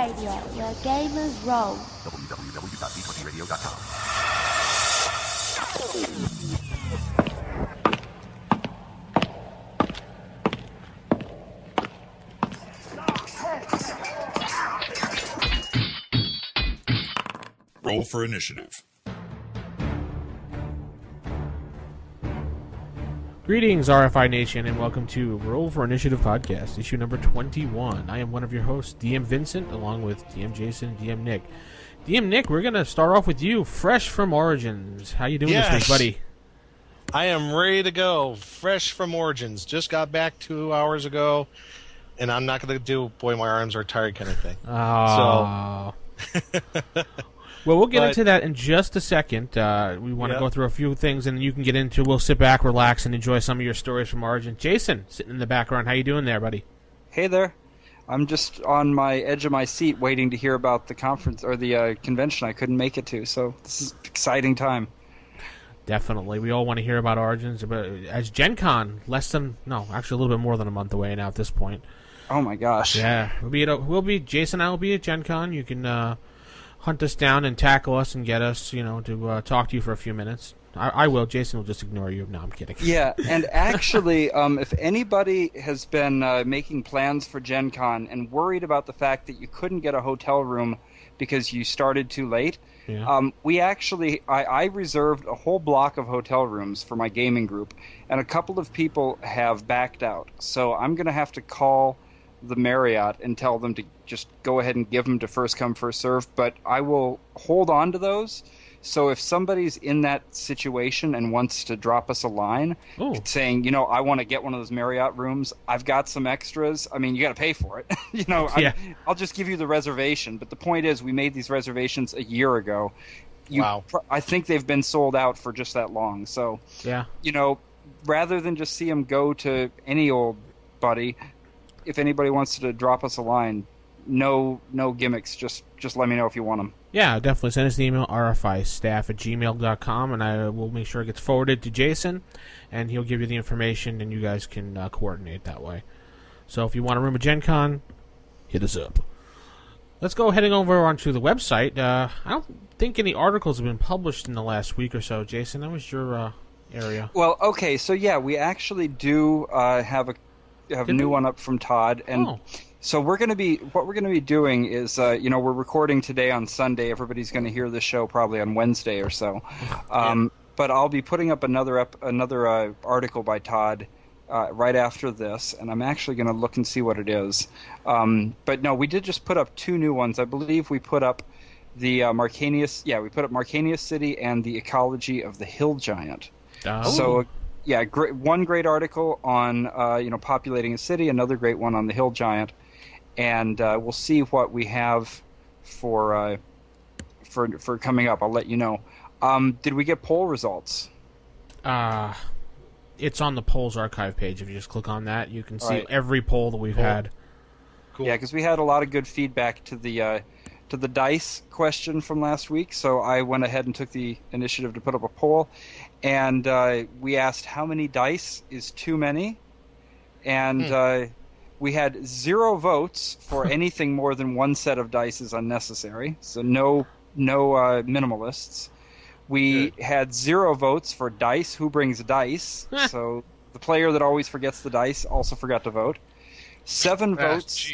Radio, where gamers roll. www.d20radio.com. Roll for initiative. Greetings, RFI Nation, and welcome to Roll for Initiative Podcast, issue number 21. I am one of your hosts, DM Vincent, along with DM Jason and DM Nick. DM Nick, we're going to start off with you, fresh from Origins. How you doing this week, buddy? I am ready to go, fresh from Origins. Just got back 2 hours ago, and I'm not going to do, boy, my arms are tired kind of thing. Oh. So. Well, we'll get into that in just a second. We want to go through a few things, and you can get into. We'll sit back, relax, and enjoy some of your stories from Origin. Jason, sitting in the background, how you doing there, buddy? Hey there. I'm just on my edge of my seat, waiting to hear about the conference or the convention I couldn't make it to. So this is an exciting time. Definitely, we all want to hear about Origins. But as Gen Con, actually a little bit more than a month away now at this point. Oh my gosh! Yeah, Jason and I will be at Gen Con. You can. Hunt us down and tackle us and get us, to talk to you for a few minutes. I will. Jason will just ignore you. No, I'm kidding. Yeah, and actually, if anybody has been making plans for Gen Con and worried about the fact that you couldn't get a hotel room because you started too late, I reserved a whole block of hotel rooms for my gaming group, and a couple of people have backed out. So I'm going to have to call the Marriott and tell them to just go ahead and give them to first come first serve, but I will hold on to those. So if somebody's in that situation and wants to drop us a line saying, I want to get one of those Marriott rooms, I've got some extras. I mean, you got to pay for it. I'll just give you the reservation. But the point is, we made these reservations a year ago. I think they've been sold out for just that long. So, rather than just see them go to any old buddy, if anybody wants to drop us a line, no gimmicks. Just let me know if you want them. Yeah, definitely. Send us an email, rfistaff@gmail.com, and I will make sure it gets forwarded to Jason, and he'll give you the information, and you guys can coordinate that way. So if you want a room at Gen Con, hit us up. Let's go heading over onto the website. I don't think any articles have been published in the last week or so. Jason, that was your area. Well, okay, so we actually do have a new one up from Todd, and so what we're going to be doing is we're recording today on Sunday. Everybody's going to hear this show probably on Wednesday or so, but I'll be putting up another article by Todd right after this, and I'm actually going to look and see what it is. But no, we did just put up two new ones. I believe we put up the Marcanius. Yeah, we put up Marcanius City and the ecology of the hill giant. So. Yeah, one great article on populating a city, another great one on the hill giant, and we'll see what we have for coming up. I'll let you know. Did we get poll results? It's on the polls archive page. If you just click on that, you can see every poll that we've had. Cool. Yeah, because we had a lot of good feedback to the dice question from last week, so I went ahead and took the initiative to put up a poll. And we asked how many dice is too many, and we had 0 votes for anything more than one set of dice is unnecessary. So no minimalists. We had 0 votes for dice. Who brings dice? So the player that always forgets the dice also forgot to vote. 7 votes.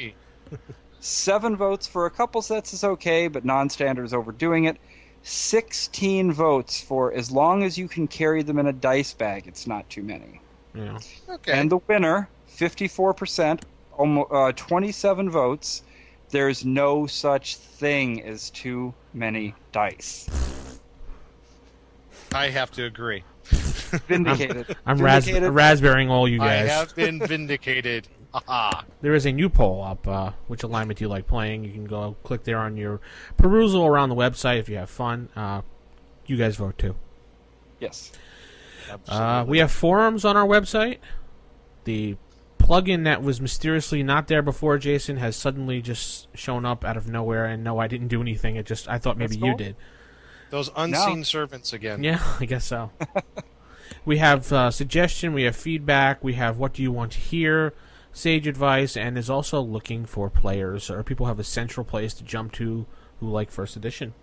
7 votes for a couple sets is okay, but non-standard is overdoing it. 16 votes for as long as you can carry them in a dice bag, it's not too many. Yeah. Okay. And the winner, 54%, 27 votes. There's no such thing as too many dice. I have to agree. Vindicated. I'm raspberrying all you guys. I have been vindicated. There is a new poll up. Which alignment do you like playing? You can go click there on your perusal around the website if you have fun. You guys vote too. Yes. We have forums on our website. The plugin that was mysteriously not there before, Jason, has suddenly just shown up out of nowhere. And no, I didn't do anything. I thought maybe you did. Those unseen servants again. Yeah, I guess so. We have suggestion. We have feedback. We have what do you want to hear. sage advice, and is also looking for players or people who have a central place to jump to who like First Edition.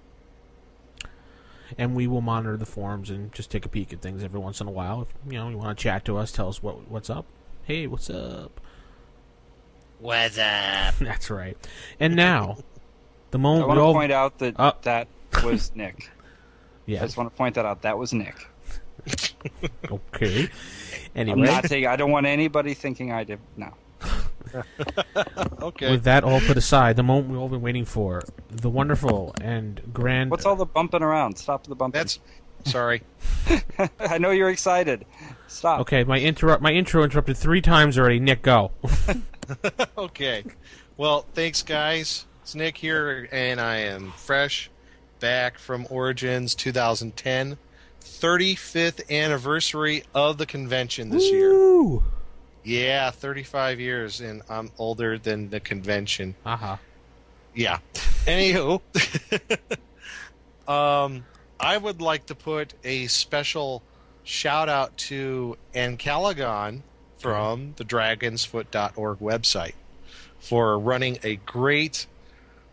And we will monitor the forums and just take a peek at things every once in a while. If you want to chat to us, tell us what's up. Hey, what's up? What's up? That's right. And now, the I moment want to point out that that was Nick. Yeah. I just want to point that out. That was Nick. Okay. I'm Anyway, not saying, I don't want anybody thinking I did. No. Okay. with that all put aside, the moment we've all been waiting for, the wonderful and grand... What's all the bumping around? Stop the bumping. That's sorry. I know you're excited. Stop. Okay, my intro interrupted 3 times already. Nick, go. Okay. Well, thanks, guys. It's Nick here, and I am fresh back from Origins 2010. 35th anniversary of the convention this year. Woo! Yeah, 35 years, and I'm older than the convention. Uh-huh. Yeah. Anywho, I would like to put a special shout-out to Ancalagon from the dragonsfoot.org website for running a great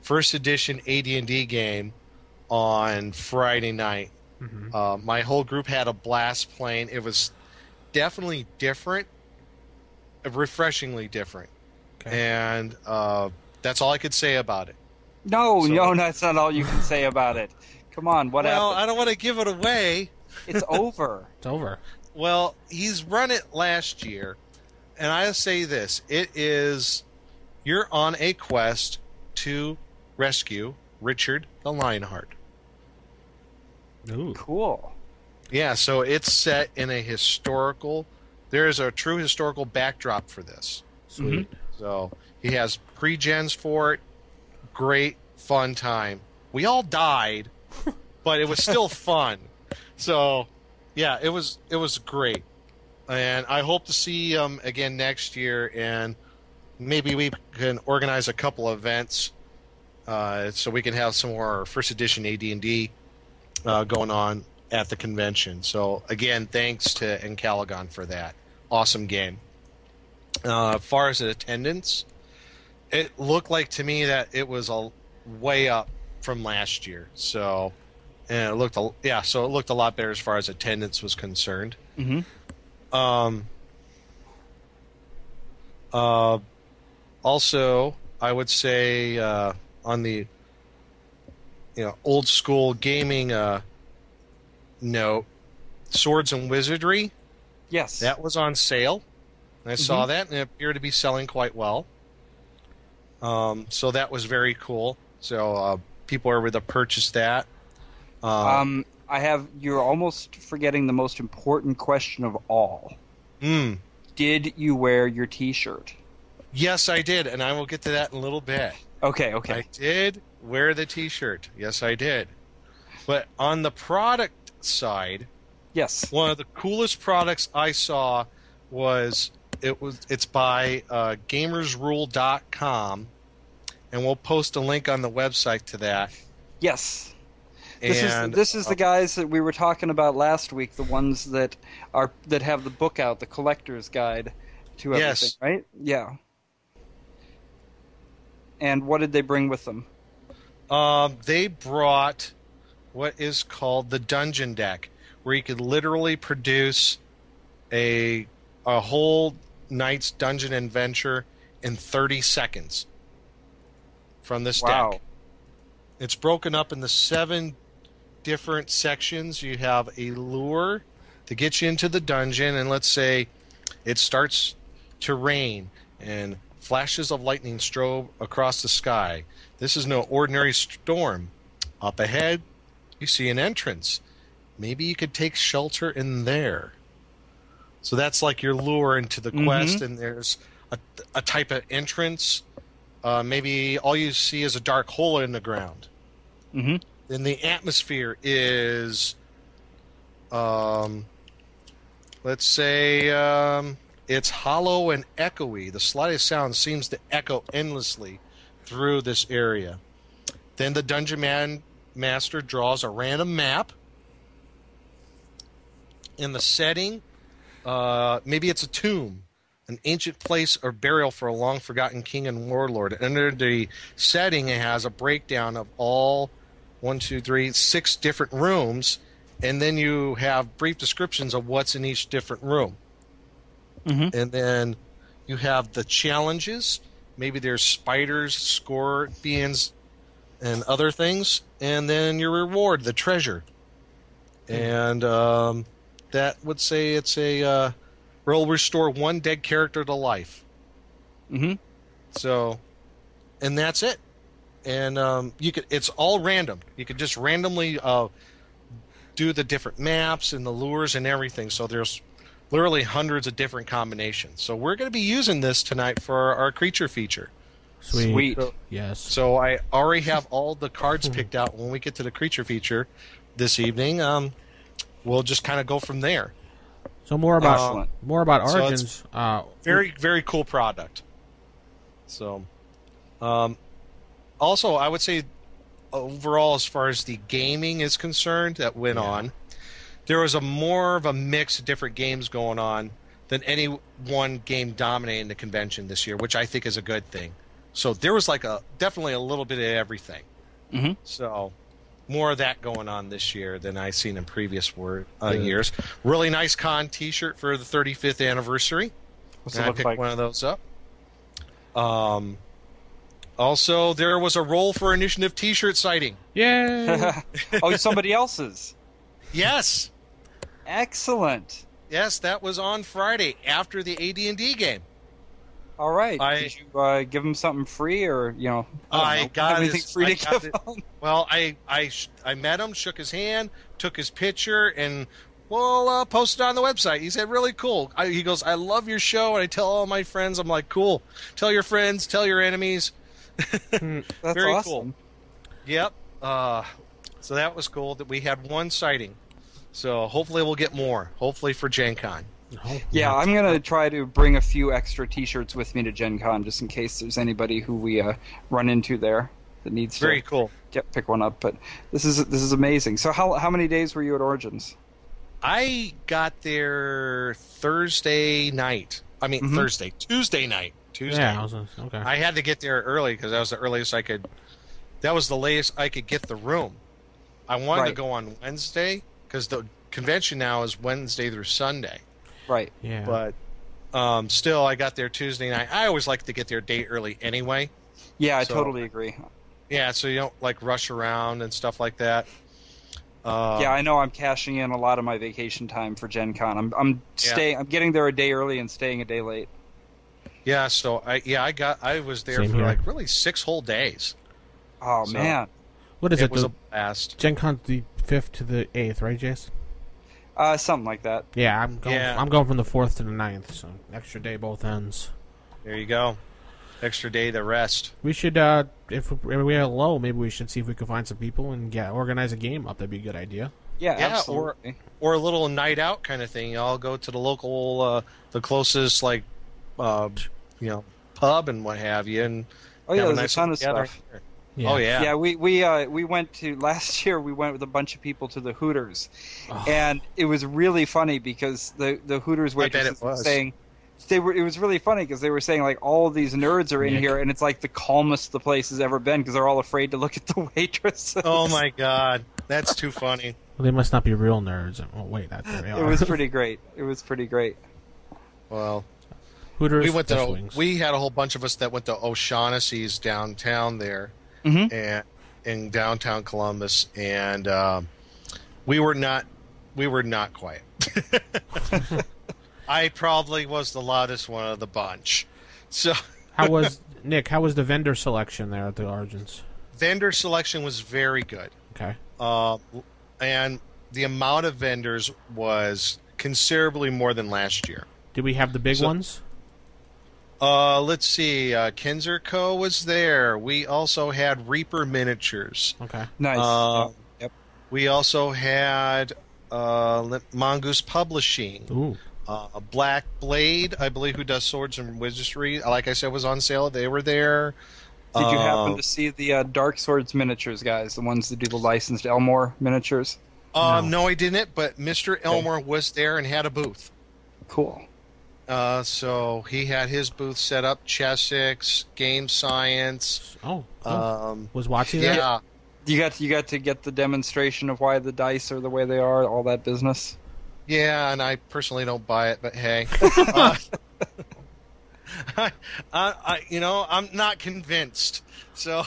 first edition AD&D game on Friday night. Mm-hmm. My whole group had a blast playing. It was definitely different, refreshingly different. Okay. And that's all I could say about it. No, So- no, that's not all you can say about it. Come on, what Well, happened? I don't want to give it away. It's over. It's over. Well, he's run it last year, and I say this: you're on a quest to rescue Richard the Lionheart. Ooh. Cool. Yeah, so it's set in a historical. There is a true historical backdrop for this. Sweet. So he has pre-gens for it. Great fun time. We all died, but it was still fun. So yeah, it was great, and I hope to see him again next year, and maybe we can organize a couple of events so we can have some more first edition AD&D going on at the convention. So again, thanks to Encalagon for that awesome game. As far as the attendance, it looked like to me that it was way up from last year. So, and it looked so it looked a lot better as far as attendance was concerned. Mm-hmm. Also, I would say on the old school gaming note, Swords and Wizardry, Yes. that was on sale. I saw that, and it appeared to be selling quite well. So that was very cool. So people are able to purchase that. You're almost forgetting the most important question of all. Did you wear your T-shirt? Yes, I did, and I will get to that in a little bit. Okay. I did wear the T-shirt. Yes, I did. But on the product side, Yes. one of the coolest products I saw it's by gamersrule.com, and we'll post a link on the website to that. Yes. And This is the guys that we were talking about last week, the ones that have the book out, the collector's guide to everything, Yes. right? Yeah. And what did they bring with them? They brought what is called the Dungeon Deck, where you could literally produce a whole night's dungeon adventure in 30 seconds from this Wow. deck. It's broken up into 7 different sections. You have a lure to get you into the dungeon, and let's say it starts to rain and flashes of lightning strobe across the sky. This is no ordinary storm. Up ahead, you see an entrance. Maybe you could take shelter in there. So that's like your lure into the quest, and there's a type of entrance. Maybe all you see is a dark hole in the ground. Mm-hmm. Then the atmosphere is, let's say, it's hollow and echoey. The slightest sound seems to echo endlessly through this area. Then the dungeon master draws a random map. In the setting, maybe it's a tomb. an ancient place or burial for a long-forgotten king and warlord. Under the setting, it has a breakdown of all 6 different rooms, and then you have brief descriptions of what's in each different room. Mm-hmm. And then you have the challenges. Maybe there's spiders, scorpions, and other things. And then your reward, the treasure. And that would say it's a will restore 1 dead character to life. Mm-hmm. So, and that's it. And it's all random. You could just randomly do the different maps and the lures and everything. So there's literally hundreds of different combinations. So we're going to be using this tonight for our creature feature. Sweet. So, yes. So I already have all the cards picked out. When we get to the creature feature this evening, we'll just kind of go from there. So more about Origins. Very, very cool product. So, also, I would say overall, as far as the gaming is concerned, that went on, there was more of a mix of different games going on than any one game dominating the convention this year, which I think is a good thing. So there was definitely a little bit of everything. Mm-hmm. So more of that going on this year than I've seen in previous years. Really nice con T-shirt for the 35th anniversary. What's And it I look picked like? one of those up. Also, there was a roll for initiative T-shirt sighting. Yay! Oh, somebody else's. Yes, Excellent. yes, that was on Friday after the AD&D game. All right. I- Did you give them something free, or I got anything his- free I to got give it. them? Well, I met him, shook his hand, took his picture, and posted it on the website. He said, really cool. He goes, I love your show, and I tell all my friends. I'm like, cool. Tell your friends, tell your enemies. That's Very awesome. cool. Yep. So that was cool that we had one sighting. So hopefully we'll get more. Hopefully for Gen Con. Yeah, I'm going to try to bring a few extra T-shirts with me to Gen Con, just in case there's anybody who we run into there that needs Very to cool. pick one up. But this is amazing. So how many days were you at Origins? I got there Thursday night. I mean, Tuesday night. Tuesday. Yeah, okay. I had to get there early because that was the earliest I could. That was the latest I could get the room. I wanted to Right. go on Wednesday because the convention now is Wednesday through Sunday. Right. Yeah. But still, I got there Tuesday night. I always like to get there a day early anyway. Yeah, I So- totally agree. Yeah, so you don't rush around and stuff like that. Yeah, I know I'm cashing in a lot of my vacation time for Gen Con. I'm getting there a day early and staying a day late. Yeah, so I was there Same for here. really 6 whole days. Oh So- man. What is It it? was The a blast. Gen Con's the 5th to the 8th, right, Jace? Something like that. Yeah, I'm going. Yeah. I'm going from the 4th to the 9th, so extra day both ends. There you go. Extra day to rest. We should, if we are low, maybe we should see if we can find some people and organize a game up. That'd be a good idea. Yeah, Yeah, absolutely. Or a little night out kind of thing. I'll go to the local, the closest pub and what have you, and Oh yeah, have a there's nice a ton of little gathering stuff. there. Yeah. Oh yeah. Yeah, we went to last year. We went with a bunch of people to the Hooters, Oh. and it was really funny because the Hooters waitresses it was. saying it was really funny because they were saying like all of these nerds are in Nick. here, and it's like the calmest the place has ever been because they're all afraid to look at the waitresses. Oh my god, that's too funny. Well, they must not be real nerds. Oh wait, they are. It was pretty great. It was pretty great. Well, Hooters. we went Fish to Wings. we had a whole bunch of us that went to O'Shaughnessy's downtown there, Mhm. and in downtown Columbus, and we were not quiet. I probably was the loudest one of the bunch. So How was Nick? How was the vendor selection there at the Origins? vendor selection was very good. Okay. And the amount of vendors was considerably more than last year. Did we have the big So- ones? Let's see. Kinzer Co. was there. We also had Reaper Miniatures. Okay. Nice. Yep. We also had Mongoose Publishing. Ooh. Black Blade, I believe, who does Swords and Wizardry. Like I said, was on sale. They were there. Did you happen to see the Dark Swords miniatures guys, the ones that do the licensed Elmore miniatures? No, I didn't. But Mr. Elmore was there and had a booth. Cool. So he had his booth set up, Chessex, Game Science. Oh, cool. Was Watsy there? Yeah. You got to get the demonstration of why the dice are the way they are, all that business. Yeah, and I personally don't buy it, but hey. I'm not convinced. So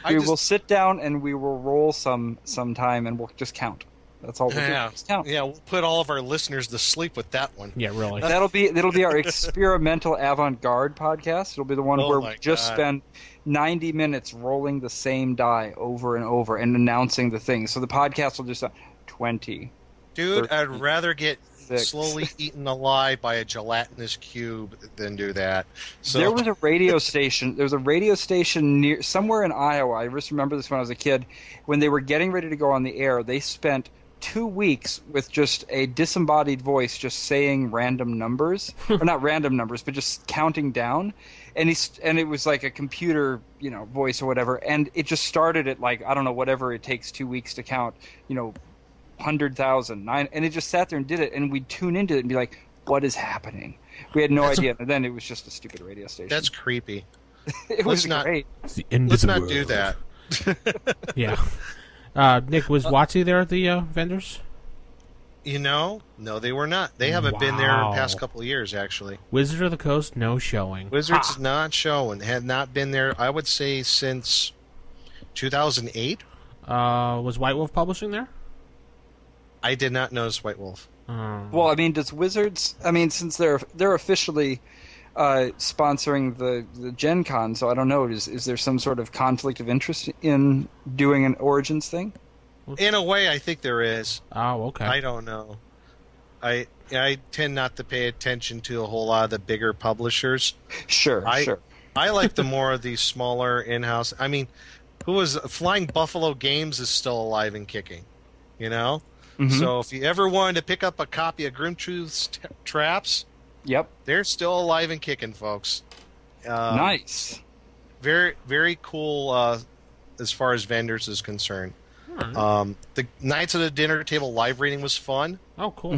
we will sit down and we will roll sometime and we'll just count. That's all we'll do. Just count. Yeah, we'll put all of our listeners to sleep with that one. Yeah, really. That'll be our experimental avant-garde podcast. It'll be the one where we just spend 90 minutes rolling the same die over and over and announcing the thing. So the podcast will just 20. Dude, 30, I'd rather get 6. slowly eaten alive by a gelatinous cube than do that. So There was a radio station. There was a radio station near somewhere in Iowa. I just remember this when I was a kid. When they were getting ready to go on the air, they spent 2 weeks with just a disembodied voice just saying random numbers. Or not random numbers, but just counting down. And it was like a computer, voice or whatever. And it just started at I don't know, whatever it takes 2 weeks to count, 100,000, and it just sat there and did it, and we'd tune into it and be like, what is happening? We had no idea, and then it was just a stupid radio station. that's creepy. It was great. It's the end Let's of the not world. do that. Yeah. Nick, was Watsy there at the vendors? No, they were not. They haven't been there in the past couple of years, actually. Wizard of the Coast, no showing. Wizards not showing. Had not been there, I would say, since 2008. Was White Wolf Publishing there? I did not notice White Wolf. Well, I mean, does Wizards? I mean, since they're officially sponsoring the Gen Con, so I don't know. Is there some sort of conflict of interest in doing an Origins thing? In a way, I think there is. Oh, okay. I don't know. I tend not to pay attention to a whole lot of the bigger publishers. Sure. I like the more of these smaller in-house. I mean, Flying Buffalo Games is still alive and kicking, Mm-hmm. So if you ever wanted to pick up a copy of Grimtooth's Traps, Yep. they're still alive and kicking, folks. Nice. Very, very cool as far as vendors is concerned. Right. The Knights of the Dinner Table live reading was fun. Oh, cool.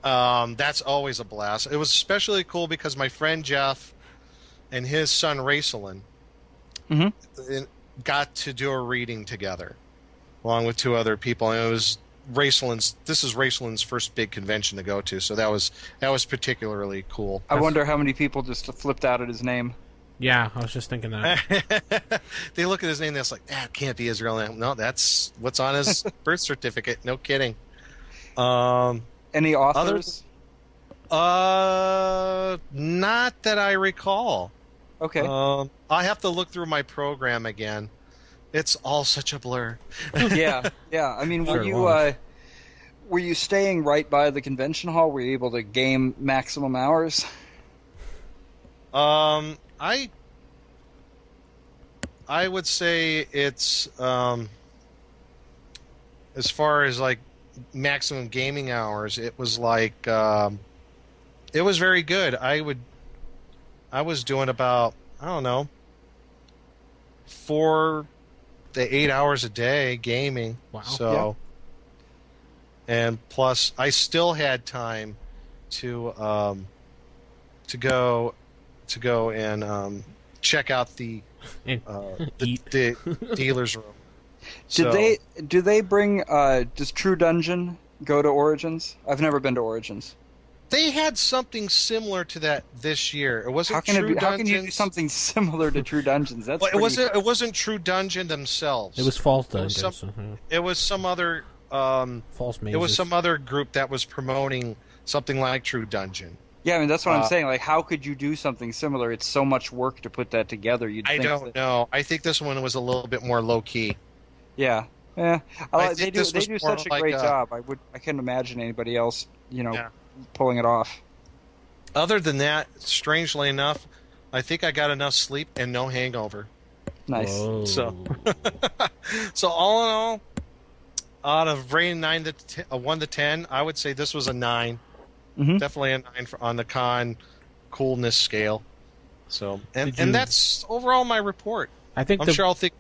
Mm-hmm. That's always a blast. It was especially cool because my friend Jeff and his son Racelin got to do a reading together, along with 2 other people, and it was This is Racelin's first big convention to go to, so that was particularly cool. I wonder how many people just flipped out at his name. Yeah, I was just thinking that. They look at his name, and they're like, "That can't be his real name." No, that's what's on his birth certificate. No kidding. Any authors? Not that I recall. Okay. I have to look through my program again. It's all such a blur. Yeah. I mean, Sure it was. were you staying right by the convention hall? Were you able to game maximum hours? I would say it's as far as maximum gaming hours, it was it was very good. I was doing about, I don't know, 4 to 8 hours a day gaming. Wow. So, and plus, I still had time to go and check out the dealer's room. Do they bring? Does True Dungeon go to Origins? I've never been to Origins. They had something similar to that this year. It wasn't How can True Dungeons. How can you do something similar to True Dungeons? That's Well, pretty- it wasn't True Dungeon themselves. It was False It was Dungeons. some- It was some other. False Mazes. It was some other group that was promoting something like True Dungeon. Yeah, I mean that's what I'm saying. How could you do something similar? It's so much work to put that together. I don't know. I think this one was a little bit more low key. Yeah. I They think do. this They was do more such a like great a- job. I couldn't imagine anybody else, Yeah. pulling it off. Other than that, strangely enough, I think I got enough sleep and no hangover. Nice. Whoa. So- So all in all, out of rating 1 to 10, I would say this was a 9. Mhm. Definitely a 9 on the con coolness scale. So Did you- and that's overall my report. I think I'm sure I'll think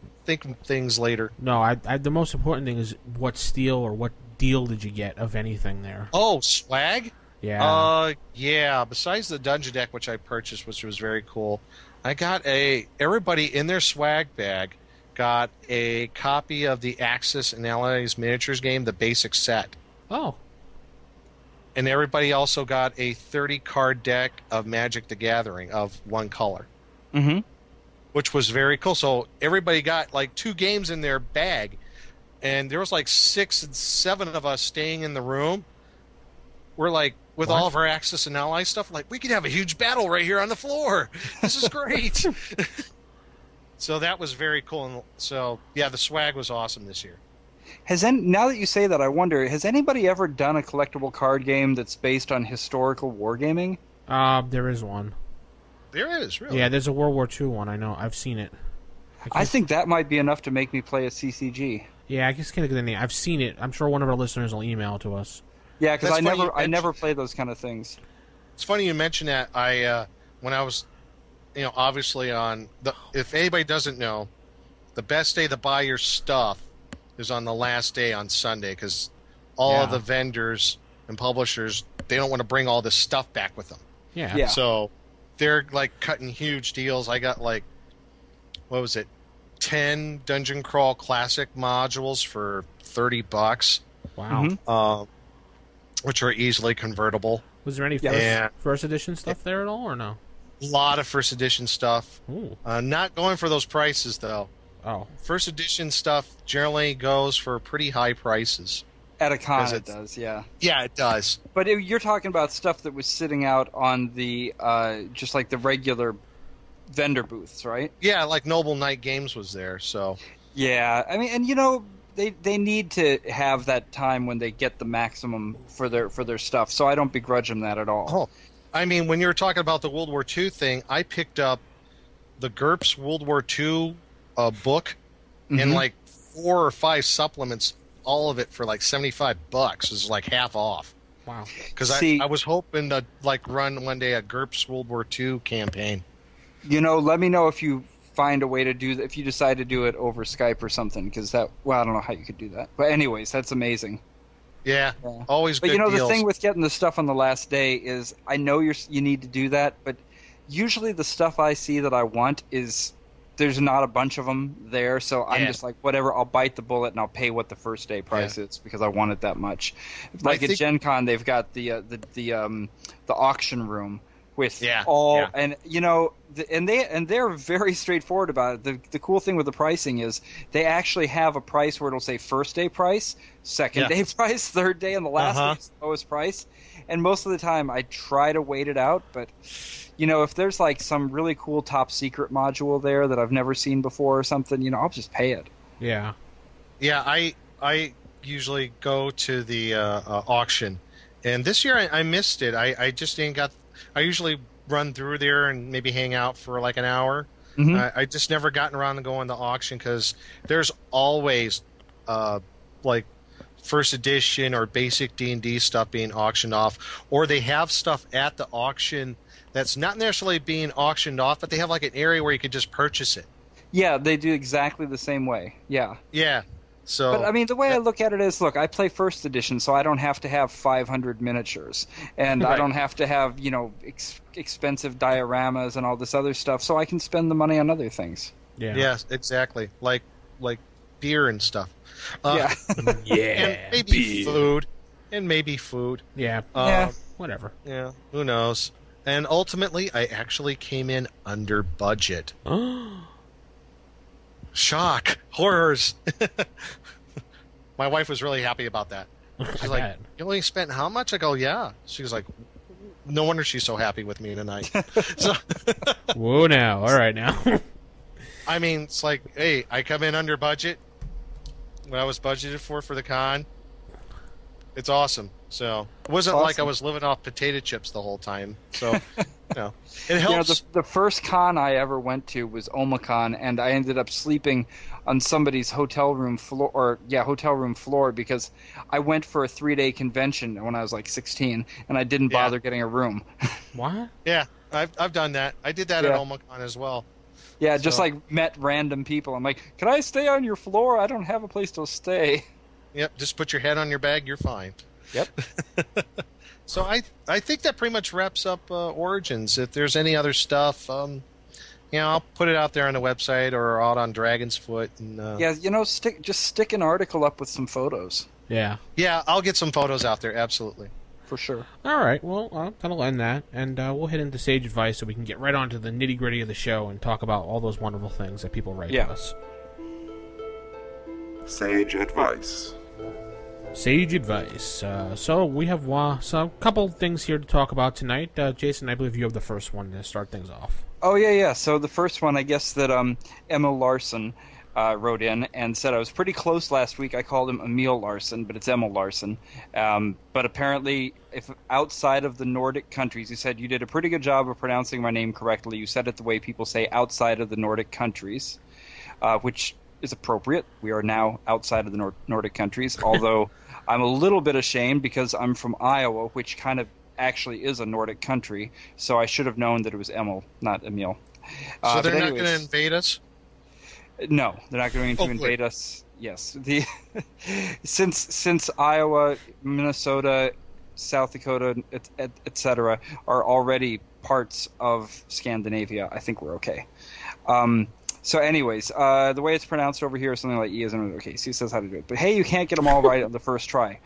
things later. No, I the most important thing is what steal or what deal did you get of anything there? Oh, swag? Yeah. Besides the dungeon deck, which I purchased, which was very cool, I got everybody in their swag bag got a copy of the Axis and Allies miniatures game, the basic set. Oh. And everybody also got a 30-card deck of Magic the Gathering of one color. Mm-hmm. Which was very cool. So everybody got like 2 games in their bag. And there was like 6 and 7 of us staying in the room. We're like, with all of our Axis and Allies stuff, like, we could have a huge battle right here on the floor. This is great. So that was very cool. And so, yeah, the swag was awesome this year. Now that you say that, I wonder, has anybody ever done a collectible card game that's based on historical wargaming? There is one. There is, really? Yeah, there's a World War II one, I know. I've seen it. I think that might be enough to make me play a CCG. Yeah, I just can't get the name. I've seen it. I'm sure one of our listeners will email to us. Yeah, because I never play those kind of things. It's funny you mention that. When I was, obviously if anybody doesn't know, the best day to buy your stuff is on the last day on Sunday, because all of the vendors and publishers, they don't want to bring all this stuff back with them. Yeah. So they're like cutting huge deals. I got like, what was it, 10 Dungeon Crawl Classic modules for $30. Wow. Mm-hmm. Which are easily convertible. Was there any first edition stuff there at all, or no? A lot of first edition stuff. Ooh. Not going for those prices, though. Oh. First edition stuff generally goes for pretty high prices. At a con, it does, yeah. Yeah, it does. But you're talking about stuff that was sitting out on the, just like the regular vendor booths, right? Yeah, like Noble Knight Games was there, so. Yeah, I mean, and they need to have that time when they get the maximum for their stuff, so I don't begrudge them that at all. Oh, I mean, when you were talking about the World War II thing, I picked up the GURPS World War II book and like 4 or 5 supplements, all of it for like $75. It was like half off. Wow. Because I was hoping to like run one day a GURPS World War II campaign. Let me know if you find a way to do that, if you decide to do it over Skype or something, because I don't know how you could do that. But anyways, that's amazing. Yeah. Always good But deals. the thing with getting the stuff on the last day is, I know you need to do that, but usually the stuff I see that I want is, there's not a bunch of them there, so I'm just like, whatever, I'll bite the bullet and I'll pay what the first day price is, because I want it that much. Like at Gen Con, they've got the auction room with and and they're very straightforward about it. The cool thing with the pricing is they actually have a price where it'll say first day price, second day price, third day, and the last day is the lowest price. And most of the time I try to wait it out, but if there's like some really cool top secret module there that I've never seen before or something, I'll just pay it. Yeah. Yeah, I usually go to the auction, and this year I missed it. I just didn't got. I usually run through there and maybe hang out for like an hour. I just never gotten around to going to auction, because there's always like first edition or basic D&D stuff being auctioned off, or they have stuff at the auction that's not necessarily being auctioned off, but they have like an area where you could just purchase it. Yeah, they do exactly the same way. Yeah. Yeah. So, but I mean, the way I look at it is, look, I play first edition, so I don't have to have 500 miniatures, and I don't have to have expensive dioramas and all this other stuff, so I can spend the money on other things. Yeah. Yes, exactly. Like beer and stuff. Yeah. And maybe food. And maybe food. Yeah. Whatever. Yeah. Who knows? And ultimately, I actually came in under budget. Shock. Horrors. My wife was really happy about that. She's like, bet. You only spent how much? I go, yeah. She was like, no wonder she's so happy with me tonight. So, whoa now. All right now. I mean, it's like, hey, I come in under budget. What I was budgeted for the con. It's awesome. So it wasn't like I was living off potato chips the whole time. So, it helps. The first con I ever went to was Omicon, and I ended up sleeping on somebody's hotel room floor, because I went for a 3-day convention when I was like 16, and I didn't bother getting a room. What? Yeah, I've done that. I did that at Omicon as well. Yeah, just like met random people. I'm like, can I stay on your floor? I don't have a place to stay. Yep, just put your head on your bag. You're fine. Yep. So I think that pretty much wraps up Origins. If there's any other stuff, I'll put it out there on the website or out on Dragon's Foot. And, Yeah, just stick an article up with some photos. Yeah. Yeah, I'll get some photos out there, absolutely. For sure. All right, well, that'll end that, and we'll head into Sage Advice so we can get right on to the nitty-gritty of the show and talk about all those wonderful things that people write to us. Sage Advice. Sage Advice. So we have a couple things here to talk about tonight. Jason, I believe you have the first one to start things off. Oh, yeah. So the first one, I guess that Emma Larson wrote in and said I was pretty close last week. I called him Emil Larson, but it's Emil Larson. But apparently, if outside of the Nordic countries, he said, you did a pretty good job of pronouncing my name correctly. You said it the way people say outside of the Nordic countries, which is appropriate. We are now outside of the Nordic countries, although I'm a little bit ashamed because I'm from Iowa, which kind of actually is a Nordic country, so I should have known that it was Emil, not Emil. So they're not going to invade us? No, they're not going to invade us. Yes, since Iowa, Minnesota, South Dakota, etc., are already parts of Scandinavia, I think we're okay. So, anyways, the way it's pronounced over here is something like E as in okay. So he says how to do it, but hey, you can't get them all right on the first try.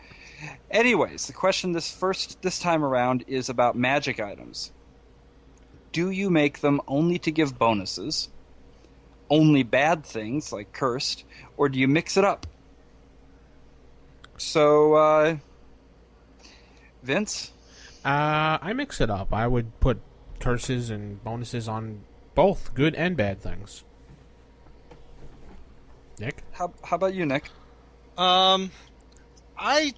Anyways, the question this time around is about magic items. Do you make them only to give bonuses? Only bad things, like cursed, or do you mix it up? So, Vince? I mix it up. I would put curses and bonuses on both good and bad things. Nick? How about you, Nick? I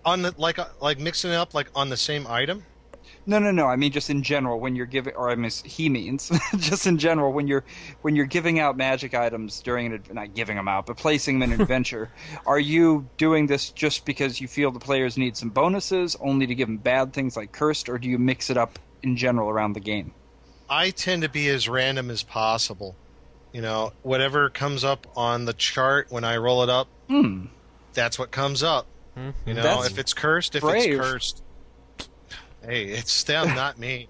on the like mixing it up like on the same item. No. I mean, just in general, when you're giving, or I mean, he means just in general when you're giving out magic items during not giving them out, but placing them in an adventure. Are you doing this just because you feel the players need some bonuses, only to give them bad things like cursed, or do you mix it up in general around the game? I tend to be as random as possible. Whatever comes up on the chart when I roll it up, that's what comes up. That's if it's cursed, brave. It's cursed. Hey, it's them, not me.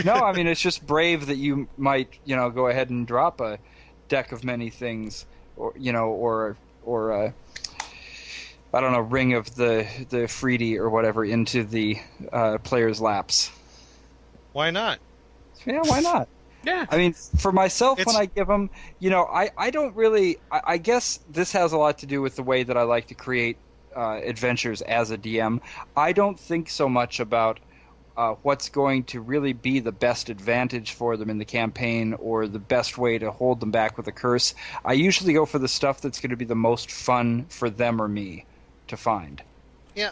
No, I mean, it's just brave that you might, go ahead and drop a deck of many things, or I don't know, ring of the Freedy or whatever into the player's laps. Why not? Yeah, why not? Yeah. I mean, for myself, when I give them, I don't really. I guess this has a lot to do with the way that I like to create adventures as a DM. I don't think so much about what's going to really be the best advantage for them in the campaign or the best way to hold them back with a curse. I usually go for the stuff that's going to be the most fun for them or me to find. Yeah,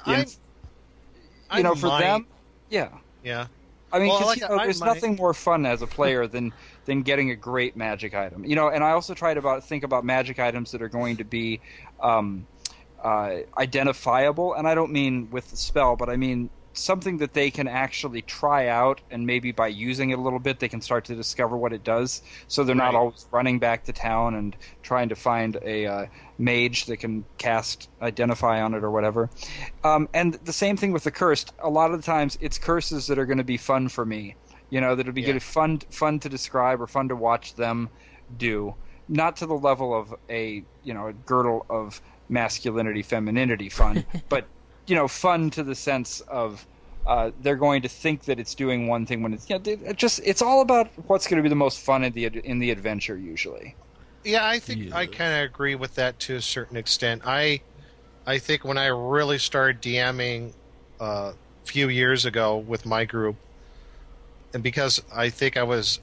for them, yeah. Yeah. I mean, there's nothing more fun as a player than getting a great magic item. And I also try to think about magic items that are going to be identifiable, and I don't mean with the spell, but I mean something that they can actually try out, and maybe by using it a little bit, they can start to discover what it does. So they're not always running back to town and trying to find a mage that can cast Identify on it or whatever. And the same thing with the cursed. A lot of the times, it's curses that are going to be fun for me. That'll be good, fun to describe or fun to watch them do. Not to the level of a girdle of masculinity, femininity fun, but fun to the sense of they're going to think that it's doing one thing when it's all about what's going to be the most fun in the adventure usually. Yeah, I think I kind of agree with that to a certain extent. I think when I really started DMing a few years ago with my group, and because I think it was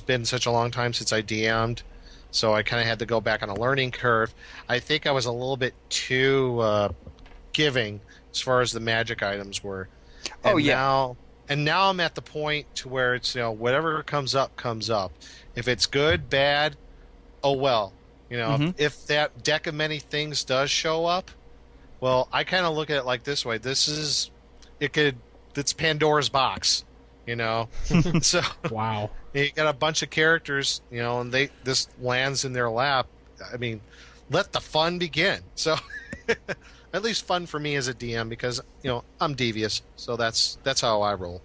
been such a long time since I DM'd, so I kind of had to go back on a learning curve. I think I was a little bit too giving as far as the magic items were. And now I'm at the point to where it's whatever comes up comes up. If it's good, bad, oh well. If that deck of many things does show up, well, I kind of look at it like this way. It's Pandora's box. So wow. You got a bunch of characters, and this lands in their lap. I mean, let the fun begin. So at least fun for me as a DM because I'm devious, so that's how I roll.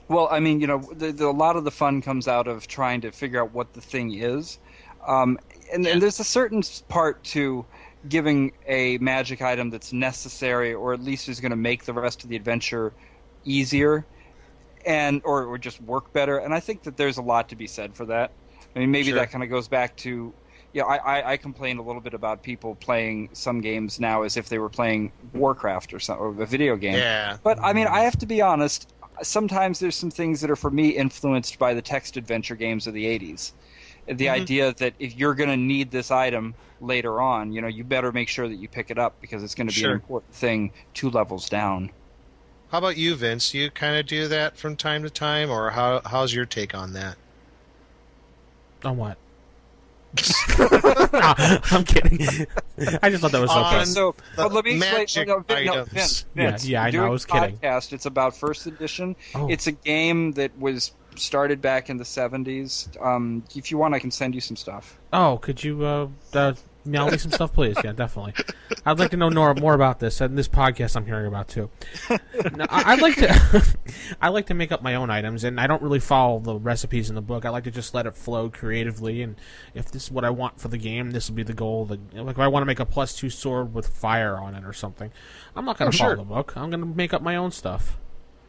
Well, I mean, a lot of the fun comes out of trying to figure out what the thing is, and there's a certain part to giving a magic item that's necessary, or at least is going to make the rest of the adventure easier, and or just work better. And I think that there's a lot to be said for that. I mean, maybe that kind of goes back to, I complain a little bit about people playing some games now as if they were playing Warcraft or a video game. Yeah. But I mean, I have to be honest. Sometimes there's some things that are, for me, influenced by the text adventure games of the 80s. The idea that if you're going to need this item later on, you better make sure that you pick it up because it's going to be an important thing 2 levels down. How about you, Vince? You kind of do that from time to time, or how's your take on that? On what? No, I'm kidding. I just thought that was so funny. So, let me magic explain. items. Vince, Yeah, I know. I was kidding. Podcast. It's about First Edition. Oh. It's a game that was started back in the 70s. If you want, I can send you some stuff. Oh, could you mail me some stuff, please? Yeah, definitely. I'd like to know more about this and this podcast I'm hearing about too. Now, I'd like to I like to make up my own items, and I don't really follow the recipes in the book. I like to just let it flow creatively, and if this is what I want for the game, this will be the goal. Like if I want to make a +2 sword with fire on it or something, I'm not going to follow the book. I'm going to make up my own stuff.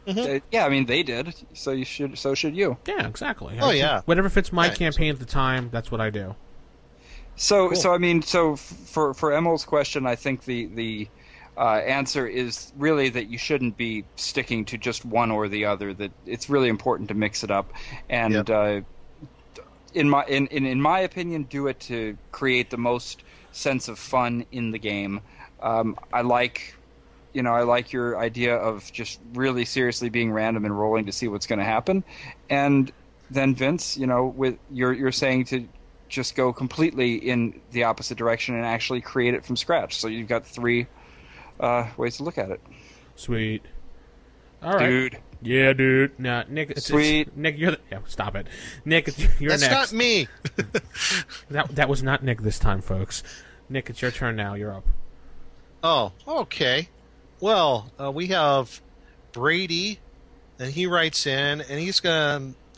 Yeah, I mean they did, so should you. Yeah, exactly. Whatever fits my campaign at the time, that's what I do. So I mean, for Emil's question, I think the answer is really that you shouldn't be sticking to just one or the other. That it's really important to mix it up, and in my opinion, do it to create the most sense of fun in the game. I like your idea of just really seriously being random and rolling to see what's going to happen, and then Vince, with you're saying to just go completely in the opposite direction and actually create it from scratch. So you've got 3 ways to look at it. Sweet. All right. Dude. Yeah, dude. Nah, Nick. Sweet. Nick, you're stop it. Nick, you're That's next. not me. That was not Nick this time, folks. Nick, it's your turn now. You're up. Oh, okay. Well, we have Brady, and he writes in, and he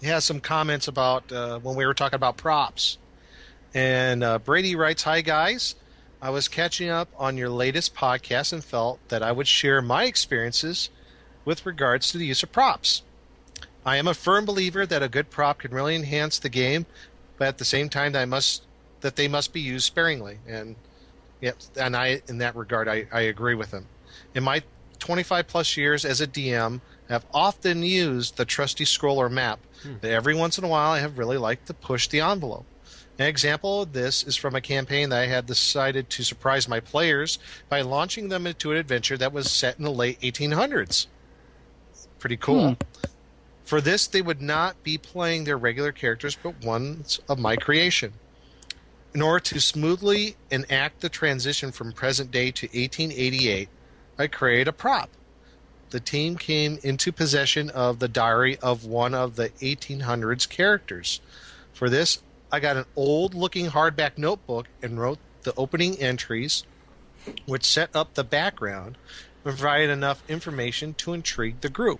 has some comments about when we were talking about props. And Brady writes, "Hi, guys. I was catching up on your latest podcast and felt that I would share my experiences with regards to the use of props. I am a firm believer that a good prop can really enhance the game, but at the same time that they must be used sparingly." And in that regard, I agree with him. In my 25-plus years as a DM, I have often used the trusty scroll or map, but every once in a while I have really liked to push the envelope. An example of this is from a campaign that I had decided to surprise my players by launching them into an adventure that was set in the late 1800s. Pretty cool. For this, they would not be playing their regular characters, but ones of my creation. In order to smoothly enact the transition from present day to 1888, I created a prop. The team came into possession of the diary of one of the 1800s characters. For this, I got an old-looking hardback notebook and wrote the opening entries, which set up the background and provided enough information to intrigue the group.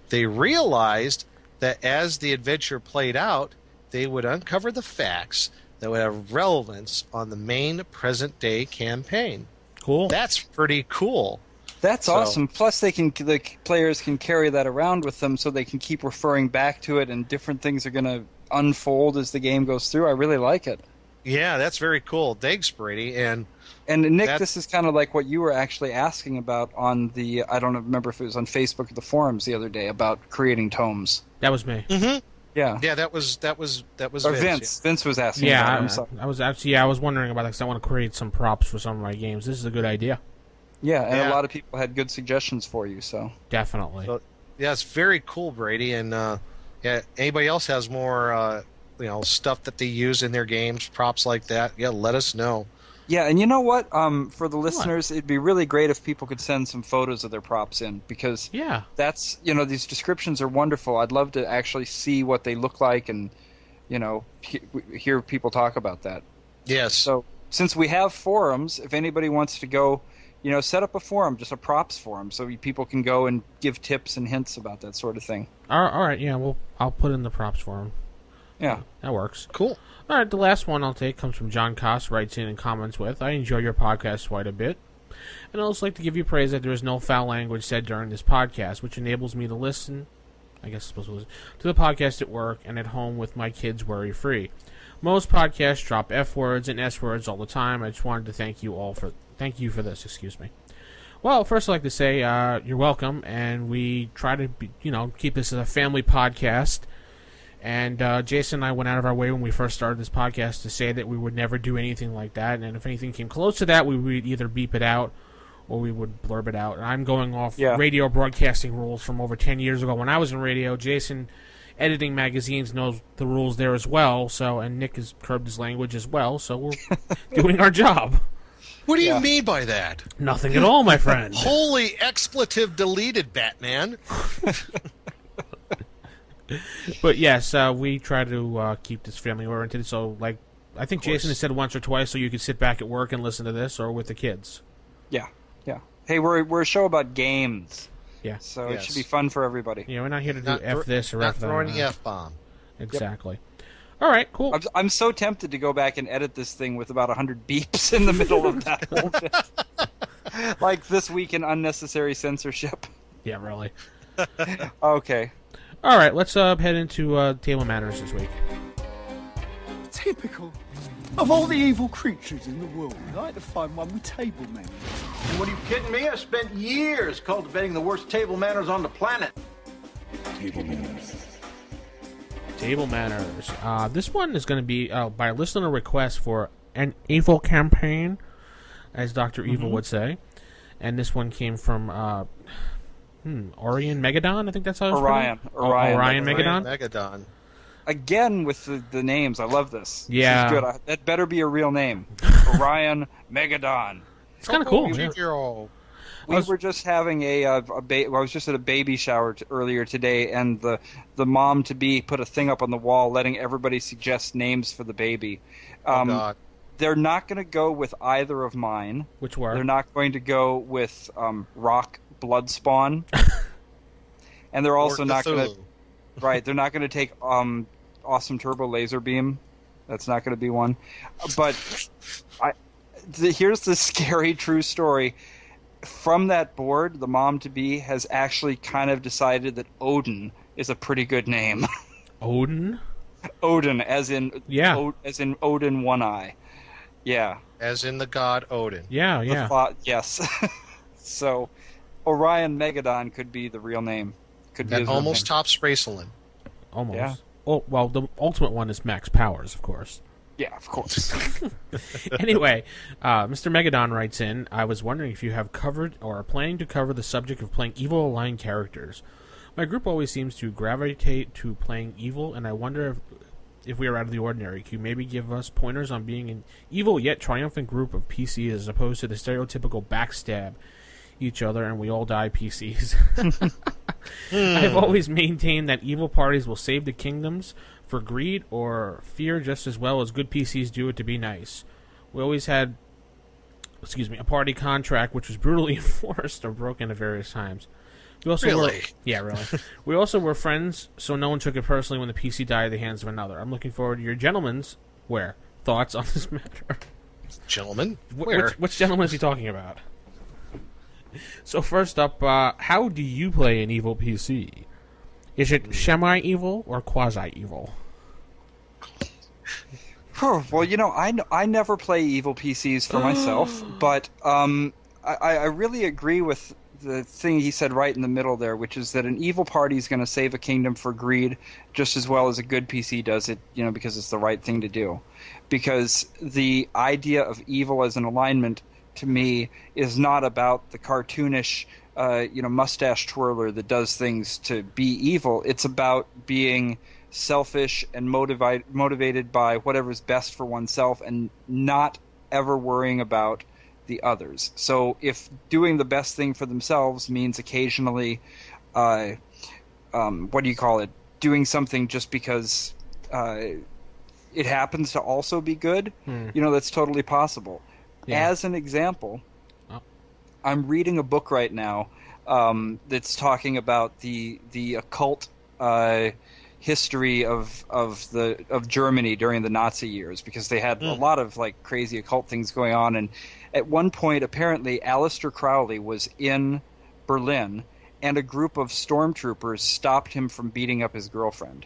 They realized that as the adventure played out, they would uncover the facts that would have relevance on the main present-day campaign. Cool. That's pretty cool. That's awesome. Plus, the players can carry that around with them, so they can keep referring back to it, and different things are going to unfold as the game goes through. I really like it. Yeah, that's very cool. Thanks, Brady. And Nick, this is kind of like what you were actually asking about on the, I don't remember if it was on Facebook or the forums the other day, about creating tomes. That was me. Mm-hmm. Yeah. Yeah, that was or Vince. Vince was asking about it. I was wondering about it because I want to create some props for some of my games. This is a good idea. Yeah, and a lot of people had good suggestions for you, so. Definitely. So, yeah, it's very cool, Brady. And anybody else has more stuff that they use in their games, props like that, let us know. Yeah, and you know what? For the listeners, it'd be really great if people could send some photos of their props in, because that's, these descriptions are wonderful. I'd love to actually see what they look like and, hear people talk about that. Yes. So since we have forums, if anybody wants to go, set up a forum, just a props forum, so people can go and give tips and hints about that sort of thing. All right, yeah, I'll put in the props for him. Yeah. That works. Cool. All right, the last one I'll take comes from John Koss, writes in and comments with, I enjoy your podcast quite a bit, and I'd also like to give you praise that there is no foul language said during this podcast, which enables me to listen, to the podcast at work and at home with my kids worry-free. Most podcasts drop F-words and S-words all the time. I just wanted to thank you for this, excuse me. Well, first I'd like to say you're welcome, and we try to keep this as a family podcast. And Jason and I went out of our way when we first started this podcast to say that we would never do anything like that, and if anything came close to that, we would either beep it out or we would blurb it out. And I'm going off radio broadcasting rules from over 10 years ago when I was in radio. Jason, editing magazines, knows the rules there as well, and Nick has curbed his language as well, so we're doing our job. What do you mean by that? Nothing at all, my friend. Holy expletive deleted, Batman. But yes, we try to keep this family oriented. So, I think Jason has said once or twice, so you could sit back at work and listen to this, or with the kids. Yeah. Hey, we're a show about games. Yeah. So it should be fun for everybody. Yeah, we're not here to do F this or F that. Not throwing the F-bomb. Exactly. Yep. All right, cool. I'm so tempted to go back and edit this thing with about 100 beeps in the middle of that whole bit. Like This Week in Unnecessary Censorship. Yeah, really. Okay. All right, let's head into Table Manners this week. Typical. Of all the evil creatures in the world, I like to find one with table manners. What are you kidding me? I spent years cultivating the worst table manners on the planet. Table manners. Table Manners. This one is going to be by a listener request for an evil campaign, as Dr. Evil would say. And this one came from Orion Megadon, I think that's how it's Orion. Orion Megadon. Megadon. Again with the names. I love this. Yeah. This is good. That better be a real name. Orion Megadon. It's kind of cool. We were just having I was just at a baby shower earlier today, and the mom-to-be put a thing up on the wall letting everybody suggest names for the baby. God. They're not going to go with either of mine. Which were? They're not going to go with Rock Bloodspawn. And they're also not going to... Right, they're not going to take Awesome Turbo Laser Beam. That's not going to be one. But here's the scary true story. From that board, the mom-to-be has actually kind of decided that Odin is a pretty good name. Odin? Odin, as in Odin One Eye. Yeah. As in the god Odin. Yeah. Yes. So, Orion Megadon could be the real name. That almost tops Raceland. Almost. Yeah. Oh, well, the ultimate one is Max Powers, of course. Yeah, of course. Anyway, Mr. Megadon writes in, I was wondering if you have covered or are planning to cover the subject of playing evil aligned characters. My group always seems to gravitate to playing evil, and I wonder if we are out of the ordinary. Can you maybe give us pointers on being an evil yet triumphant group of PCs as opposed to the stereotypical backstab each other and we all die PCs? I've always maintained that evil parties will save the kingdoms for greed or fear just as well as good PCs do it to be nice. We always had, a party contract which was brutally enforced or broken at various times. We also really? Really. We also were friends, so no one took it personally when the PC died at the hands of another. I'm looking forward to your gentlemen's thoughts on this matter. Gentlemen? Where? Which gentleman is he talking about? So first up, how do you play an evil PC? Is it semi-evil or quasi-evil? Well, I never play evil PCs for myself, but I really agree with the thing he said right in the middle there, which is that an evil party is going to save a kingdom for greed just as well as a good PC does it, because it's the right thing to do. Because the idea of evil as an alignment, to me, is not about the cartoonish, mustache twirler that does things to be evil. It's about being selfish and motivated by whatever's best for oneself and not ever worrying about the others. So if doing the best thing for themselves means occasionally, doing something just because it happens to also be good, that's totally possible. Yeah. As an example, Oh. I'm reading a book right now that's talking about the occult history of Germany during the Nazi years, because they had a lot of like crazy occult things going on. And at one point, apparently, Aleister Crowley was in Berlin, and a group of stormtroopers stopped him from beating up his girlfriend.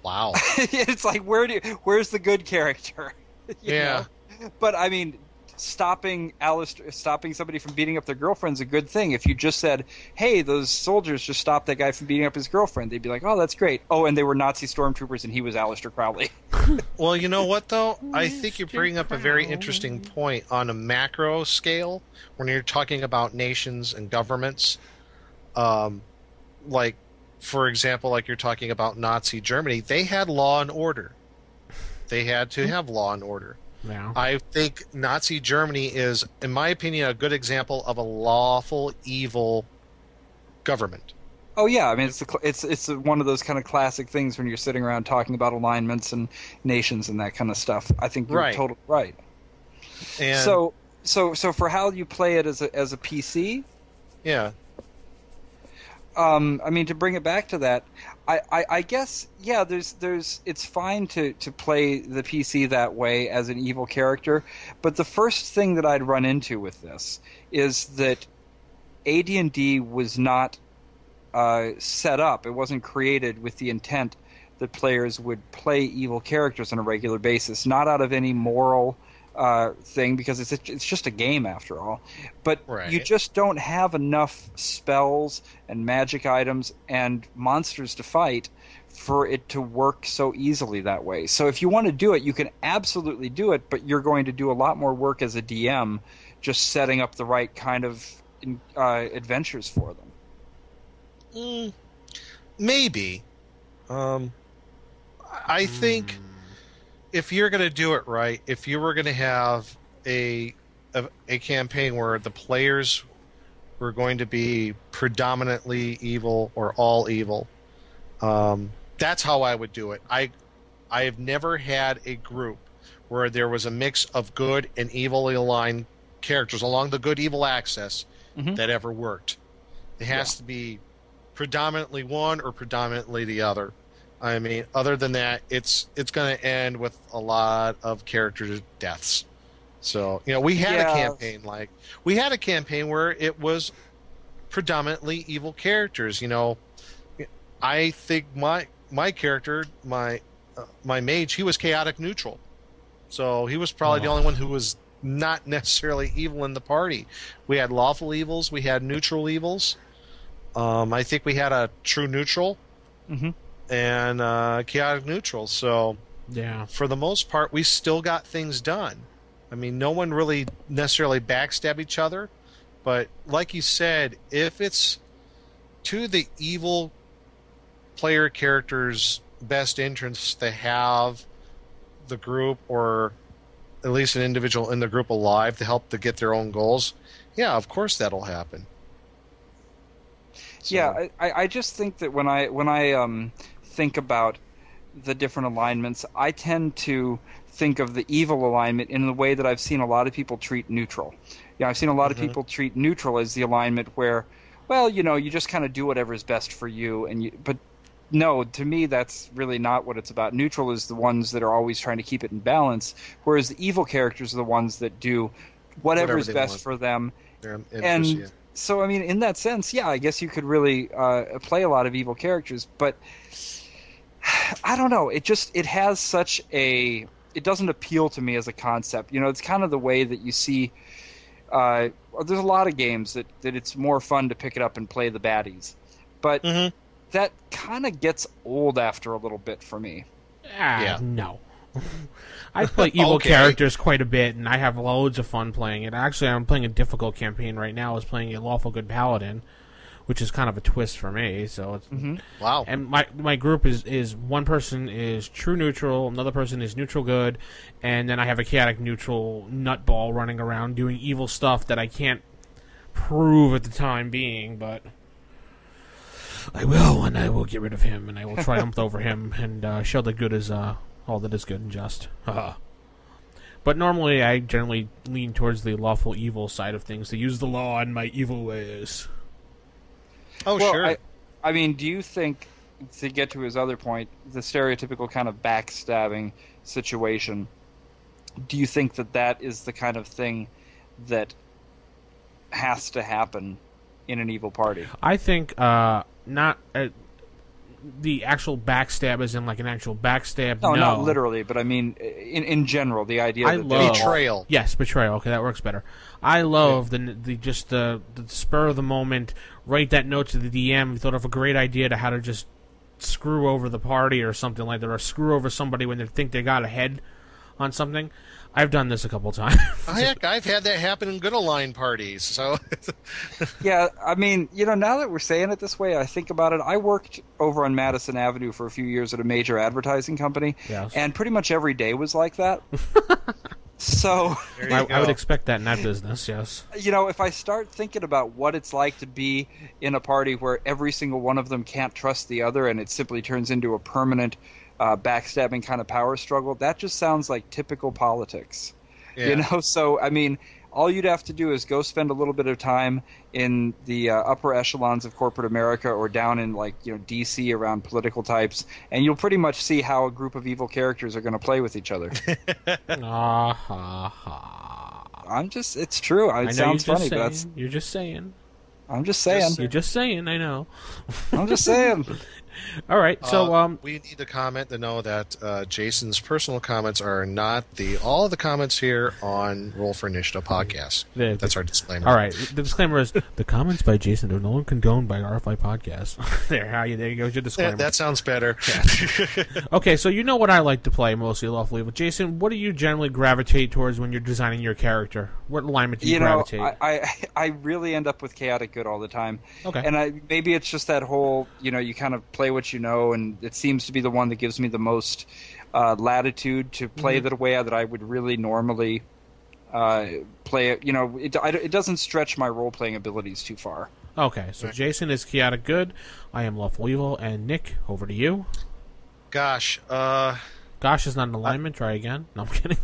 Wow. It's like, where's the good character? You Yeah. know? But I mean, stopping somebody from beating up their girlfriend's a good thing. If you just said, "Hey, those soldiers just stopped that guy from beating up his girlfriend," they'd be like, "Oh, that's great." Oh, and they were Nazi stormtroopers, and he was Aleister Crowley. Well, you know what, though? I think you bring up a very interesting point on a macro scale when you're talking about nations and governments. Like, for example, like you're talking about Nazi Germany, they had law and order. They had to have law and order. Yeah. I think Nazi Germany is, in my opinion, a good example of a lawful evil government. Oh yeah, I mean it's one of those kind of classic things when you're sitting around talking about alignments and nations and that kind of stuff. I think you're totally right. And so for how you play it as a PC, yeah. I mean, to bring it back to that, I guess, yeah, it's fine to play the PC that way as an evil character, but the first thing that I'd run into with this is that AD&D was not set up. It wasn't created with the intent that players would play evil characters on a regular basis, not out of any moral thing, because it's just a game after all. But you just don't have enough spells and magic items and monsters to fight for it to work so easily that way. So if you want to do it, you can absolutely do it, but you're going to do a lot more work as a DM just setting up the right kind of adventures for them. Maybe. I think if you're going to do it right, if you were going to have a campaign where the players were going to be predominantly evil or all evil, that's how I would do it. I have never had a group where there was a mix of good and evilly aligned characters along the good-evil axis that ever worked. It has to be predominantly one or predominantly the other. I mean, other than that, it's going to end with a lot of character deaths. So, we had a campaign where it was predominantly evil characters. I think my character, my mage, he was chaotic neutral. So he was probably the only one who was not necessarily evil in the party. We had lawful evils, we had neutral evils. I think we had a true neutral. And chaotic neutral. So, for the most part, we still got things done. I mean, no one really necessarily backstab each other, but like you said, if it's to the evil player character's best interest to have the group, or at least an individual in the group, alive to help to get their own goals, yeah, of course that'll happen. So. Yeah, I just think that when I think about the different alignments, I tend to think of the evil alignment in the way that I've seen a lot of people treat neutral. I've seen a lot of people treat neutral as the alignment where, well, you just kind of do whatever is best for you, but no, to me that's really not what it's about. Neutral is the ones that are always trying to keep it in balance, whereas the evil characters are the ones that do whatever is best for them. So, I mean, in that sense, yeah, I guess you could really play a lot of evil characters, but I don't know. It has such it doesn't appeal to me as a concept. It's kind of the way that you see. There's a lot of games that it's more fun to pick it up and play the baddies, but that kind of gets old after a little bit for me. No. I play evil characters quite a bit, and I have loads of fun playing it. Actually, I'm playing a difficult campaign right now. I was playing a lawful good paladin, which is kind of a twist for me. So it's wow. And my group is one person is true neutral, another person is neutral good, and then I have a chaotic neutral nutball running around doing evil stuff that I can't prove at the time being, but I will, and I will get rid of him, and I will triumph over him and show the good is all that is good and just. But normally, I generally lean towards the lawful evil side of things, to use the law in my evil ways. Oh, well, sure. I mean, do you think, to get to his other point, the stereotypical kind of backstabbing situation, do you think that is the kind of thing that has to happen in an evil party? I think not the actual backstab as in like an actual backstab. No, not literally, but I mean in general, the idea I that love betrayal. Yes, betrayal. Okay, that works better. I love the spur of the moment. Write that note to the DM. You thought of a great idea to how to just screw over the party or something like that, or screw over somebody when they think they got ahead on something. I've done this a couple times. Heck, I've had that happen in good Align parties. So, yeah, I mean, now that we're saying it this way, I think about it. I worked over on Madison Avenue for a few years at a major advertising company, yes. And pretty much every day was like that. So I would expect that in that business, yes. If I start thinking about what it's like to be in a party where every single one of them can't trust the other, and it simply turns into a permanent backstabbing kind of power struggle, that just sounds like typical politics. yeah. So I mean, all you'd have to do is go spend a little bit of time in the upper echelons of corporate America, or down in DC around political types, and you'll pretty much see how a group of evil characters are going to play with each other. It's true. It sounds funny, but you're just saying. I'm just saying. You're just saying. I know. I'm just saying. All right, so we need to comment to know that Jason's personal comments are not all of the comments here on Roll for Initiative podcast. That's our disclaimer. All right, the disclaimer is the comments by Jason are no longer condoned by RFI Podcast. there you go, your disclaimer. That sounds better. Yeah. Okay, so you know what I like to play mostly lawfully. But Jason, what do you generally gravitate towards when you're designing your character? What alignment do you gravitate? I really end up with chaotic good all the time. Okay, and maybe it's just that whole you kind of play what you know, and it seems to be the one that gives me the most latitude to play the way that I would really normally play it. It doesn't stretch my role-playing abilities too far. Okay, so Jason is chaotic good, I am lawful evil, and Nick, over to you. Gosh. Gosh is not an alignment. Try again. No, I'm kidding.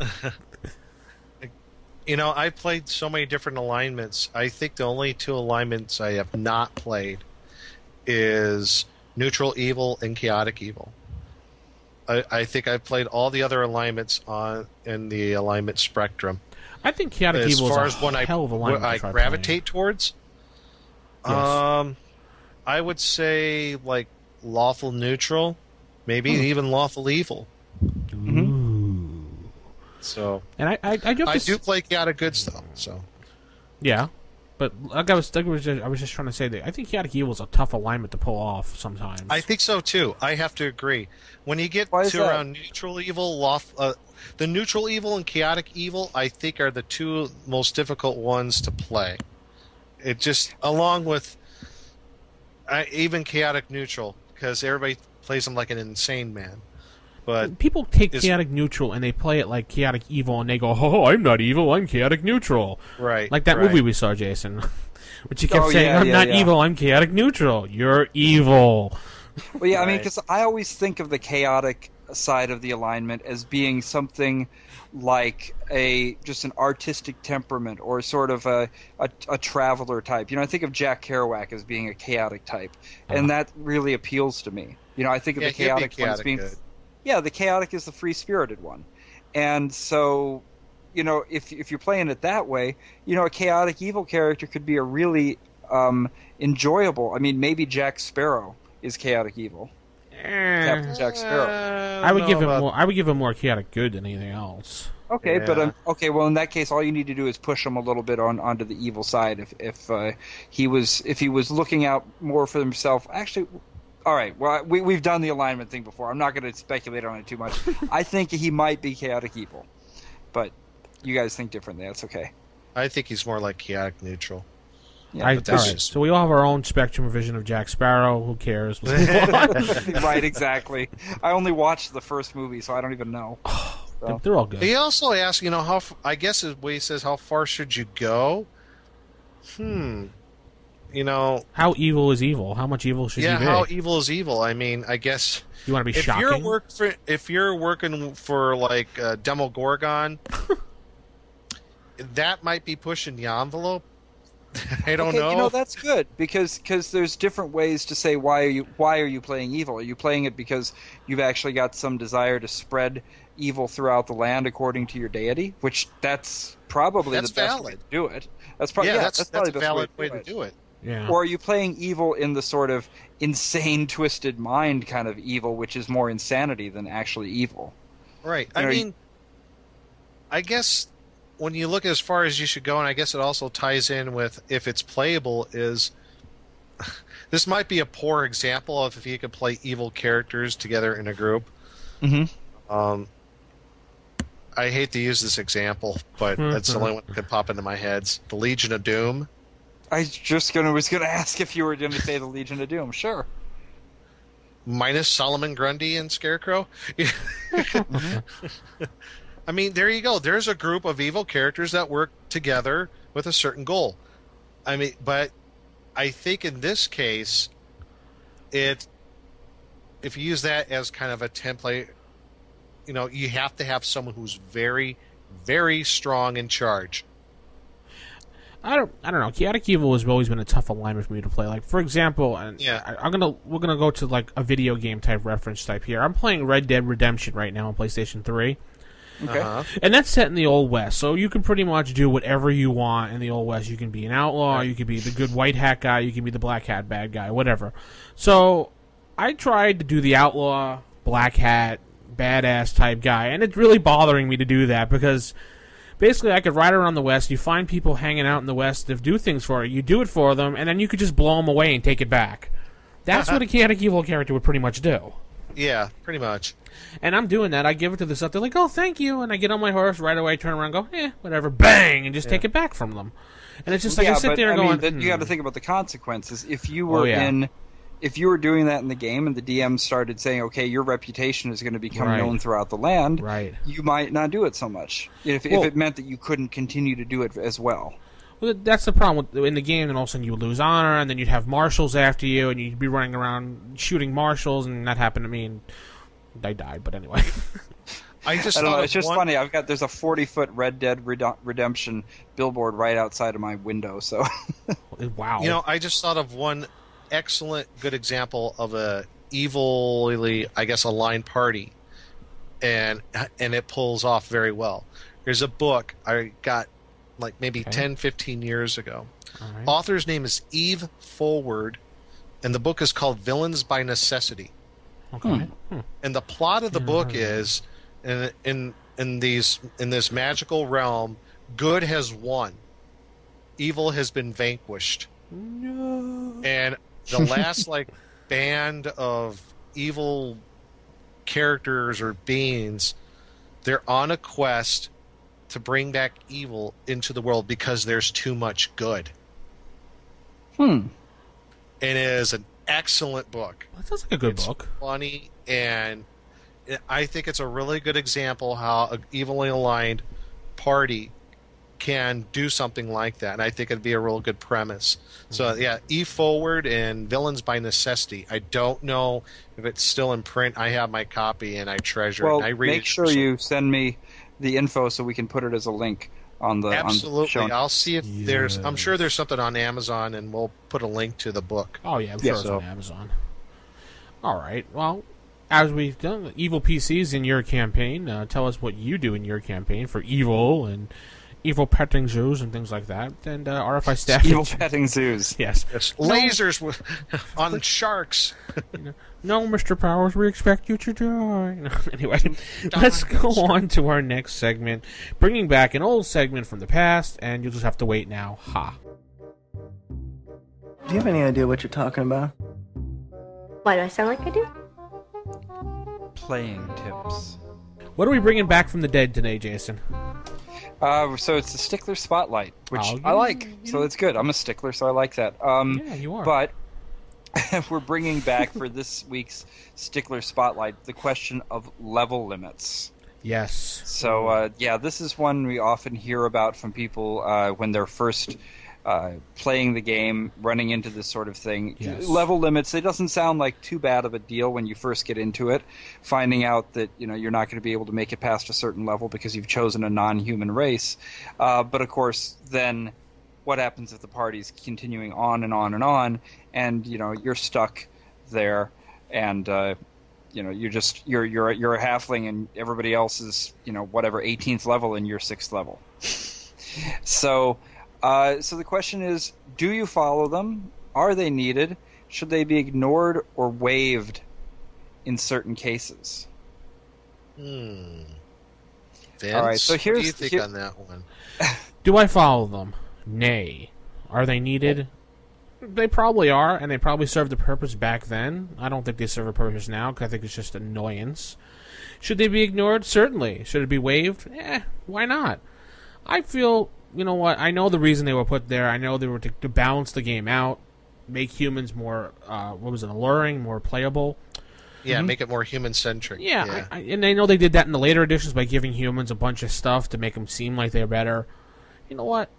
I played so many different alignments. I think the only two alignments I have not played is neutral evil and chaotic evil. I think I've played all the other alignments in the alignment spectrum. I think chaotic evil is a hell of a alignment. I gravitate towards. Yes. I would say like lawful neutral, maybe even lawful evil. Ooh. So, and I do play chaotic goods though. So, yeah. But like I was just trying to say that I think chaotic evil is a tough alignment to pull off sometimes. I think so too. I have to agree. When you get to around neutral evil, the neutral evil and chaotic evil, I think are the two most difficult ones to play. It just, along with even chaotic neutral, because everybody plays them like an insane man. But people take chaotic neutral and they play it like chaotic evil, and they go, "Oh, I'm not evil. I'm chaotic neutral." Right. Like that movie we saw, Jason, which you kept saying, "I'm not evil. I'm chaotic neutral." You're evil. Well, yeah, I mean, because I always think of the chaotic side of the alignment as being something like just an artistic temperament, or sort of a traveler type. I think of Jack Kerouac as being a chaotic type, and that really appeals to me. I think of the chaotic one as being. Good. Yeah, the chaotic is the free-spirited one. And so, if you're playing it that way, a chaotic evil character could be a really enjoyable. I mean, maybe Jack Sparrow is chaotic evil. Captain Jack Sparrow. I would give him more chaotic good than anything else. Okay, but well, in that case, all you need to do is push him a little bit onto the evil side. If he was looking out more for himself, actually. All right, well, we've done the alignment thing before. I'm not going to speculate on it too much. I think he might be chaotic evil, but you guys think differently. That's okay. I think he's more like chaotic neutral. Yeah, all right. So we all have our own spectrum vision of Jack Sparrow. Who cares? Right, exactly. I only watched the first movie, so I don't even know. So. They're all good. He also asks, how I guess his way he says, how far should you go? how evil is evil? How much evil should you be? Yeah, how evil is evil? I mean, I guess you want to be shocking. If you're working for like Demogorgon, that might be pushing the envelope. I don't know. That's good because there's different ways to say why are you playing evil? Are you playing it because you've actually got some desire to spread evil throughout the land according to your deity? Which that's probably the best way to do it. That's probably that's probably the valid best way to do it. Yeah. Or are you playing evil in the sort of insane, twisted mind kind of evil, which is more insanity than actually evil? Right. I guess when you look as far as you should go, and I guess it also ties in with if it's playable, is this might be a poor example of if you could play evil characters together in a group. Mm-hmm. I hate to use this example, but that's the only one that could pop into my head. The Legion of Doom. I was gonna ask if you were going to say the Legion of Doom. Sure. Minus Solomon Grundy and Scarecrow. I mean, there you go. There's a group of evil characters that work together with a certain goal. I mean, but I think in this case, if you use that as kind of a template, you have to have someone who's very, very strong in charge. I don't know. Chaotic Evil has always been a tough alignment for me to play. Like, for example, we're gonna go to like a video game type reference type here. I'm playing Red Dead Redemption right now on PlayStation 3. Okay. And that's set in the Old West, so you can pretty much do whatever you want in the Old West. You can be an outlaw, you can be the good white hat guy, you can be the black hat bad guy, whatever. So I tried to do the outlaw, black hat, badass type guy, and it's really bothering me to do that because basically I could ride around the West, you find people hanging out in the West that do things for you do it for them, and then you could just blow them away and take it back. That's what a Chaotic Evil character would pretty much do. Yeah, pretty much. And I'm doing that. I give it to the stuff. They're like, oh, thank you. And I get on my horse right away, turn around, go, whatever, bang, and just take it back from them. And it's just like I sit there going, you got to think about the consequences. If you were if you were doing that in the game and the DM started saying, okay, your reputation is going to become known throughout the land, you might not do it so much. If it meant that you couldn't continue to do it as well. Well, that's the problem in the game, and all of a sudden you would lose honor, and then you'd have marshals after you, and you'd be running around shooting marshals, and that happened to me, and I died, but anyway. I don't know, it's just funny. There's a 40-foot Red Dead Redemption billboard right outside of my window, so... Wow. I just thought of one excellent, good example of a evilly, I guess, aligned party, and it pulls off very well. There's a book I got like maybe 10, 15 years ago. Right. Author's name is Eve Forward, and the book is called Villains by Necessity. Okay. And the plot of the book is in this magical realm, good has won, evil has been vanquished. No. And the last band of evil characters or beings, they're on a quest to bring back evil into the world because there's too much good. And it is an excellent book. That sounds like a good book. Funny, and I think it's a really good example how an evilly aligned party can do something like that, and I think it'd be a real good premise. So yeah, E Forward and Villains by Necessity. I don't know if it's still in print. I have my copy and I treasure it. And I read make sure you send me the info so we can put it as a link on the absolutely. On the show. I'll see if there's. I'm sure there's something on Amazon, and we'll put a link to the book. Oh yeah, I'm sure it's on Amazon. All right. Well, as we've done, Evil PCs in your campaign. Tell us what you do in your campaign for evil and evil petting zoos and things like that. And RFI staff. Evil petting zoos. Yes. Lasers on sharks. No, Mr. Powers, we expect you to die. Anyway, let's go on to our next segment, bringing back an old segment from the past, and you'll just have to wait now. Ha. Do you have any idea what you're talking about? Why do I sound like I do? Playing tips. What are we bringing back from the dead today, Jason? So it's the Stickler Spotlight, which I like. So it's good. I'm a stickler, so I like that. Yeah, you are. But we're bringing back for this week's Stickler Spotlight the question of level limits. Yes. So, this is one we often hear about from people when they're first playing the game, running into this sort of thing. Yes. Level limits, it doesn't sound like too bad of a deal when you first get into it, finding out that you're not going to be able to make it past a certain level because you've chosen a non-human race. But of course, then what happens if the party's continuing on and on and on, and you're stuck there, and you're a halfling, and everybody else is 18th level, and you're 6th level. So the question is, do you follow them? Are they needed? Should they be ignored or waived in certain cases? Vince, all right, so what do you think on that one? Do I follow them? Nay. Are they needed? They probably are, and they probably served a purpose back then. I don't think they serve a purpose now, because I think it's just annoyance. Should they be ignored? Certainly. Should it be waived? Why not? I feel, I know the reason they were put there. I know they were to balance the game out, make humans more, alluring, more playable. Yeah, make it more human-centric. Yeah. And I know they did that in the later editions by giving humans a bunch of stuff to make them seem like they're better. You know what?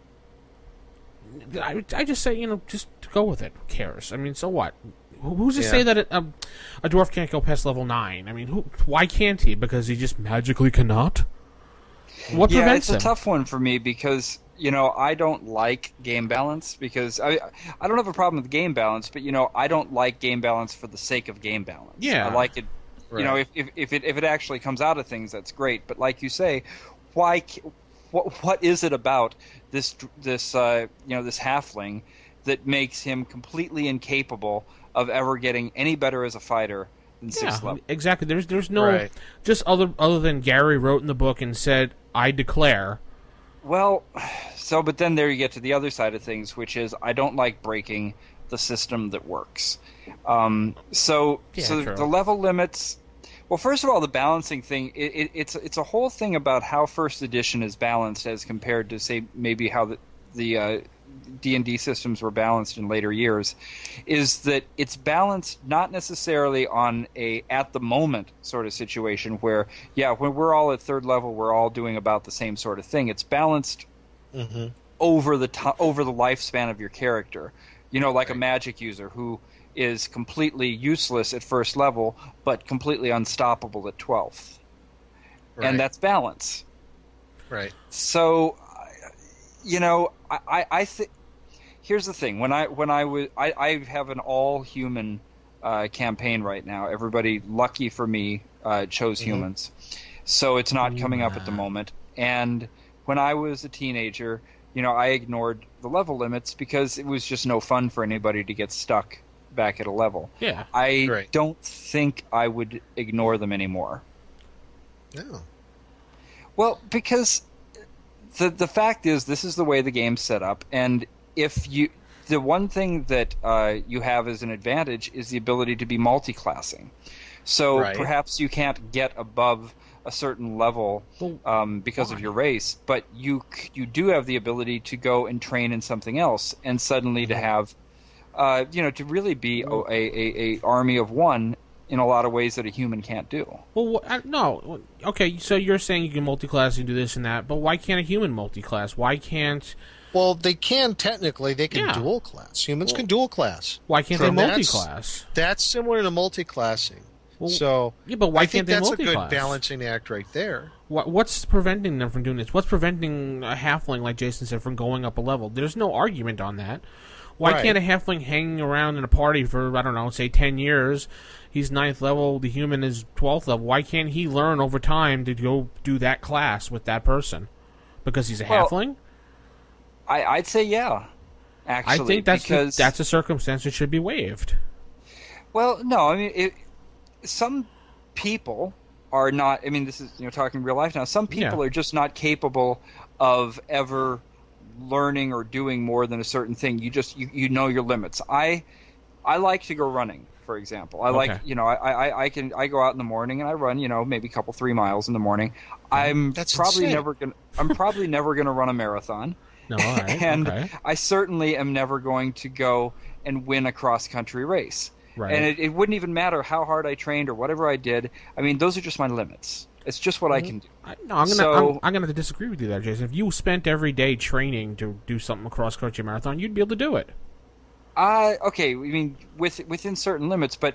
I just say, just go with it. Who cares? I mean, so what? Who's to say that a dwarf can't go past level 9? I mean, why can't he? Because he just magically cannot? What prevents him? It's a tough one for me because, I don't like game balance because I don't have a problem with game balance, but, I don't like game balance for the sake of game balance. Yeah. I like it, Right. if it actually comes out of things, that's great. But like you say, why? What is it about this halfling that makes him completely incapable of ever getting any better as a fighter than 6th level? Exactly. There's no just other than Gary wrote in the book and said, "I declare." Well, but then there you get to the other side of things, which is I don't like breaking the system that works. So the level limits. Well, first of all, the balancing thing, it's a whole thing about how First Edition is balanced as compared to, say, maybe how the D&D systems were balanced in later years, is that it's balanced not necessarily on a at-the-moment sort of situation where, when we're all at 3rd level, we're all doing about the same sort of thing. It's balanced over the lifespan of your character. Like a magic user who is completely useless at 1st level, but completely unstoppable at 12th. Right. And that's balance. Right. So, I think here's the thing. When I have an all-human campaign right now. Everybody, lucky for me, chose humans. So it's not coming up at the moment. And when I was a teenager, I ignored the level limits because it was just no fun for anybody to get stuck back at a level. Yeah. I don't think I would ignore them anymore. No. Well, because the fact is, this is the way the game's set up, and the one thing that you have as an advantage is the ability to be multi-classing. So perhaps you can't get above a certain level because of your race, but you do have the ability to go and train in something else, and suddenly to have to really be a army of one in a lot of ways that a human can't do. Well, no. Okay, so you're saying you can multi-class and do this and that, but why can't a human multi-class? Why can't... Well, they can technically. They can dual class. Humans can dual class. Why can't they multi-class? That's similar to multi-classing. Well, but why can't they multi-class? I think that's a good balancing act right there. What's preventing them from doing this? What's preventing a halfling, like Jason said, from going up a level? There's no argument on that. Why can't a halfling hang around in a party for, I don't know, say 10 years? He's 9th level, the human is 12th level. Why can't he learn over time to go do that class with that person? Because he's a halfling? I'd say actually. I think that's a circumstance that should be waived. Well, no, I mean, some people are not, I mean, this is, talking real life now, some people are just not capable of ever learning or doing more than a certain thing. You know your limits. I like to go running, for example. I like, I go out in the morning and I run, maybe a couple 3 miles in the morning. I'm probably never gonna run a marathon. No, all right. And I certainly am never going to go and win a cross country race. Right. And it wouldn't even matter how hard I trained or whatever I did. I mean, those are just my limits. It's just what I can do. I'm gonna disagree with you there, Jason. If you spent every day training to do something across country marathon, you'd be able to do it. Okay. I mean, within certain limits, but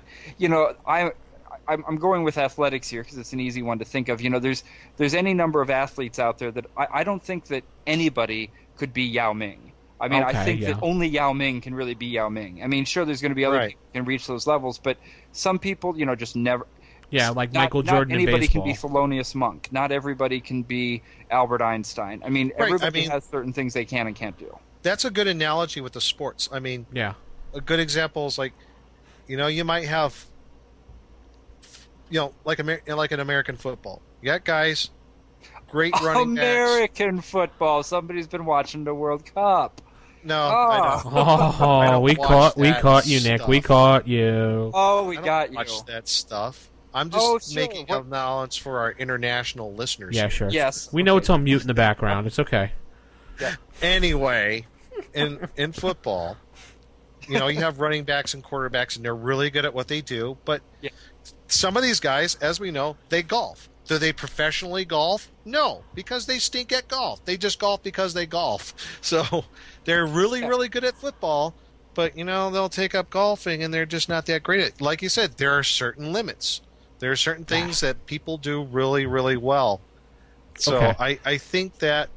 I'm going with athletics here because it's an easy one to think of. There's any number of athletes out there that I don't think that anybody could be Yao Ming. I mean, I think that only Yao Ming can really be Yao Ming. I mean, sure, there's going to be other people who can reach those levels, but some people, just never. Yeah, like Michael Jordan in baseball. Not anybody can be Thelonious Monk. Not everybody can be Albert Einstein. I mean, everybody has certain things they can and can't do. That's a good analogy with the sports. I mean, yeah, a good example is like, you might have, like an American football. You got guys, great running backs. American football. Somebody's been watching the World Cup. No, I don't. Oh, we caught you, Nick. Stuff. We caught you. Oh, we got you. Watch that stuff. I'm just making allowance for our international listeners. Yeah, sure. Yes. We know it's on mute in the background. It's okay. Yeah. Anyway, in football, you have running backs and quarterbacks, and they're really good at what they do. But some of these guys, as we know, they golf. Do they professionally golf? No, because they stink at golf. They just golf because they golf. So they're really, really good at football, but, they'll take up golfing, and they're just not that great at it. Like you said, there are certain limits. There are certain things that people do really, really well. So I think that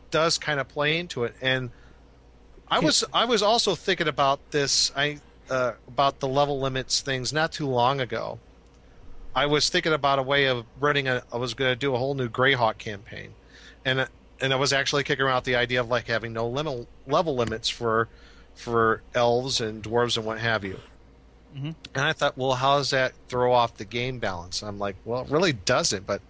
does kind of play into it. And I was also thinking about this, about the level limits things not too long ago. I was thinking about a way of running I was going to do a whole new Greyhawk campaign, and I was actually kicking around the idea of like having no level limits for elves and dwarves and what have you. Mm-hmm. And I thought, well, how does that throw off the game balance? I'm like, well, it really doesn't. But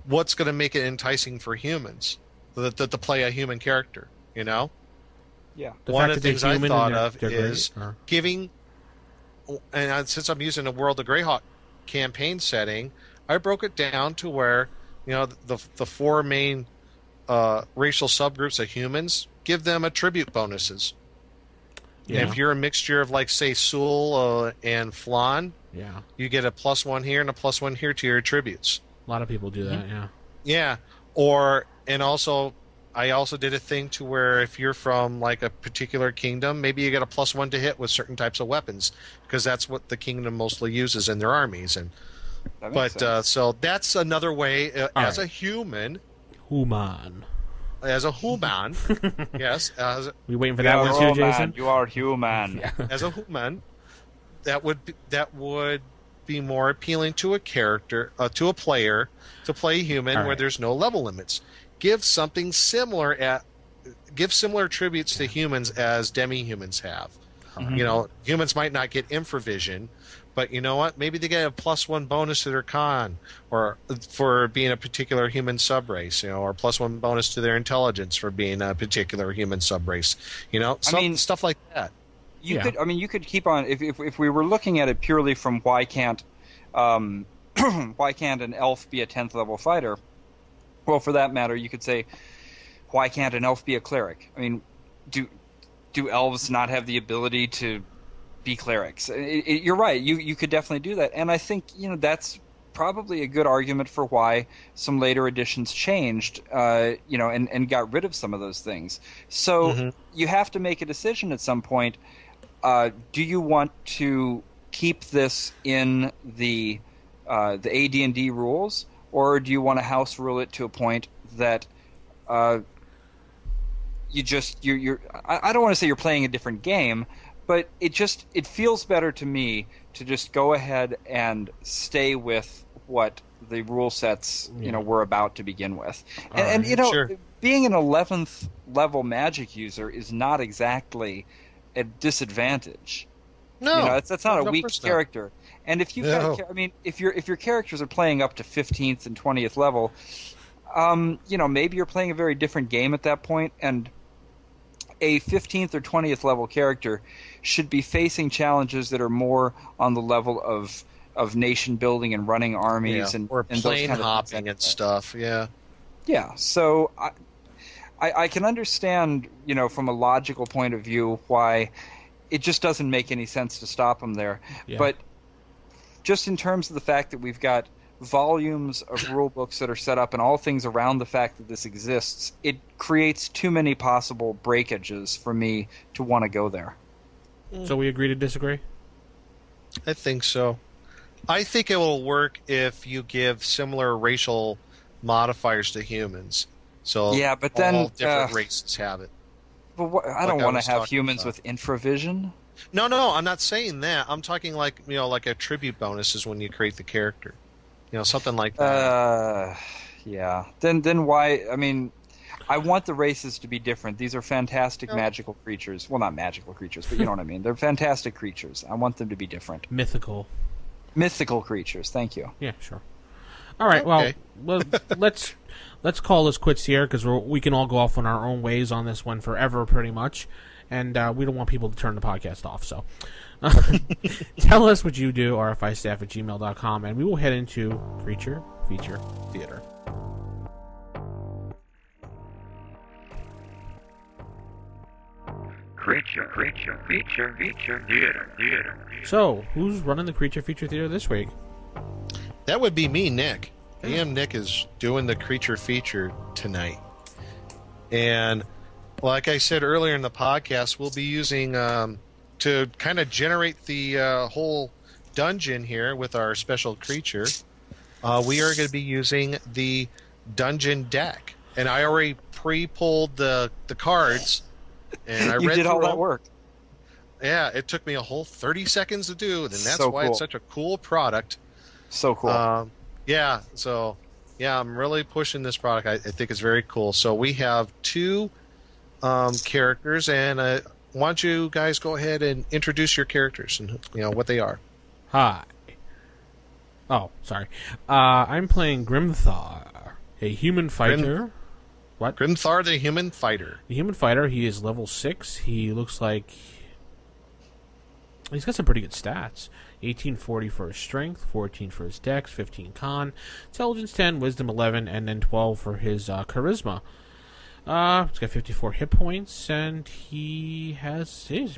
what's going to make it enticing for humans to play a human character? Yeah. One of the things I thought of is giving, and since I'm using the World of Greyhawk campaign setting, I broke it down to where the four main racial subgroups of humans, give them attribute bonuses. Yeah. If you're a mixture of, like, say, Sul and Flan, you get a +1 here and a +1 here to your attributes. A lot of people do that. Yeah. I also did a thing to where if you're from like a particular kingdom, maybe you get a +1 to hit with certain types of weapons, because that's what the kingdom mostly uses in their armies. And so that's another way as a human. As a human, yes. We waiting for that one too, Jason? You are human. As a human, that would be more appealing to a character, to a player, to play human where there's no level limits. Give something similar give similar attributes to humans as demi-humans have. Mm-hmm. Humans might not get infravision, but you know what? Maybe they get a +1 bonus to their con, or for being a particular human subrace, or +1 bonus to their intelligence for being a particular human subrace. Stuff like that. You could keep on if we were looking at it purely from why can't an elf be a 10th level fighter? Well, for that matter, you could say, why can't an elf be a cleric? I mean, do elves not have the ability to be clerics? You're right. You could definitely do that, and I think that's probably a good argument for why some later editions changed, and got rid of some of those things. So you have to make a decision at some point. Do you want to keep this in the AD&D rules? Or do you want to house rule it to a point that you're I don't want to say you're playing a different game, but it feels better to me to just go ahead and stay with what the rule sets were about to begin with. And being an 11th level magic user is not exactly a disadvantage. No, that's not a weak character. And if you've got, if your characters are playing up to 15th and 20th level, maybe you're playing a very different game at that point, and a 15th or 20th level character should be facing challenges that are more on the level of nation building and running armies and plane hopping and stuff. Yeah. Yeah. So I can understand, from a logical point of view, why it just doesn't make any sense to stop them there. Yeah. But just in terms of the fact that we've got volumes of rule books that are set up and all things around the fact that this exists, it creates too many possible breakages for me to want to go there. So we agree to disagree? I think so. I think it will work if you give similar racial modifiers to humans. So yeah, but then all different races have it. But I don't want to have humans with infravision. No, I'm not saying that. I'm talking like like a tribute bonus is when you create the character. Something like that. Yeah. Then why? I mean, I want the races to be different. These are fantastic magical creatures. Well, not magical creatures, but you know what I mean. They're fantastic creatures. I want them to be different. Mythical creatures. Thank you. Yeah, sure. All right. Okay. Well, let's call this quits here because we can all go off on our own ways on this one forever, pretty much, and we don't want people to turn the podcast off. So, tell us what you do, rfistaff@gmail.com, and we will head into Creature Feature Theater. Creature Feature Theater. So, who's running the Creature Feature Theater this week? That would be me, Nick. Nick is doing the creature feature tonight. And like I said earlier in the podcast, we'll be using to kind of generate the whole dungeon here with our special creature. We are going to be using the dungeon deck. And I already pre-pulled the cards. And I you read did all through that work. Yeah, it took me a whole 30 seconds to do, and that's So why cool. it's such a cool product. So cool. I'm really pushing this product. I think it's very cool. So we have two characters, and why don't you guys go ahead and introduce your characters and what they are. Hi. Oh, sorry. I'm playing Grimthar, a human fighter. What? Grimthar, the human fighter. The human fighter. He is level 6. He looks like he's got some pretty good stats. 1840 for his strength, 14 for his dex, 15 con, intelligence 10, wisdom 11, and then 12 for his charisma. He's got 54 hit points, and he's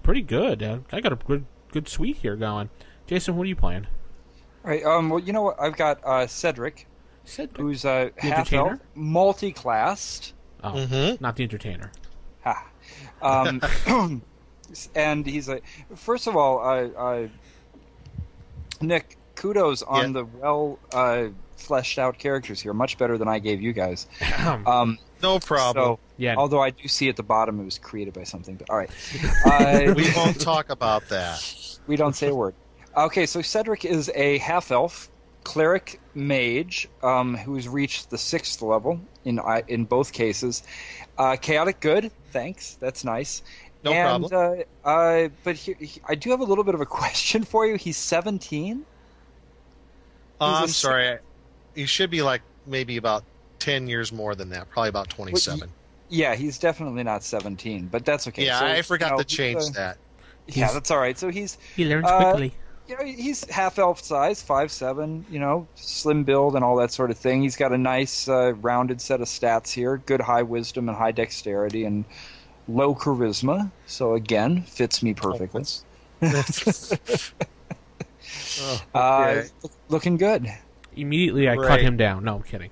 pretty good. I got a good suite here going. Jason, what are you playing? All right. Well, you know what? I've got Cedric, who's a half-elf, multi-classed. Oh, not the entertainer. Ha. And he's first of all, Nick, kudos on the fleshed out characters here. Much better than I gave you guys. No problem. So, although I do see at the bottom it was created by something. But all right. We won't talk about that. We don't say a word. Okay, so Cedric is a half-elf cleric mage who's reached the 6th level in both cases. Chaotic good, thanks. That's nice. No problem. But I do have a little bit of a question for you. He's 17? I'm sorry. He should be maybe about 10 years more than that. Probably about 27. Well, yeah, he's definitely not 17, but that's okay. Yeah, so, I forgot to change that. Yeah, that's all right. So he learns quickly. He's half-elf size, 5'7", slim build and all that sort of thing. He's got a nice rounded set of stats here, good high wisdom and high dexterity and low charisma. So again, fits me perfectly. Okay. Looking good. Immediately I cut him down. No, I'm kidding.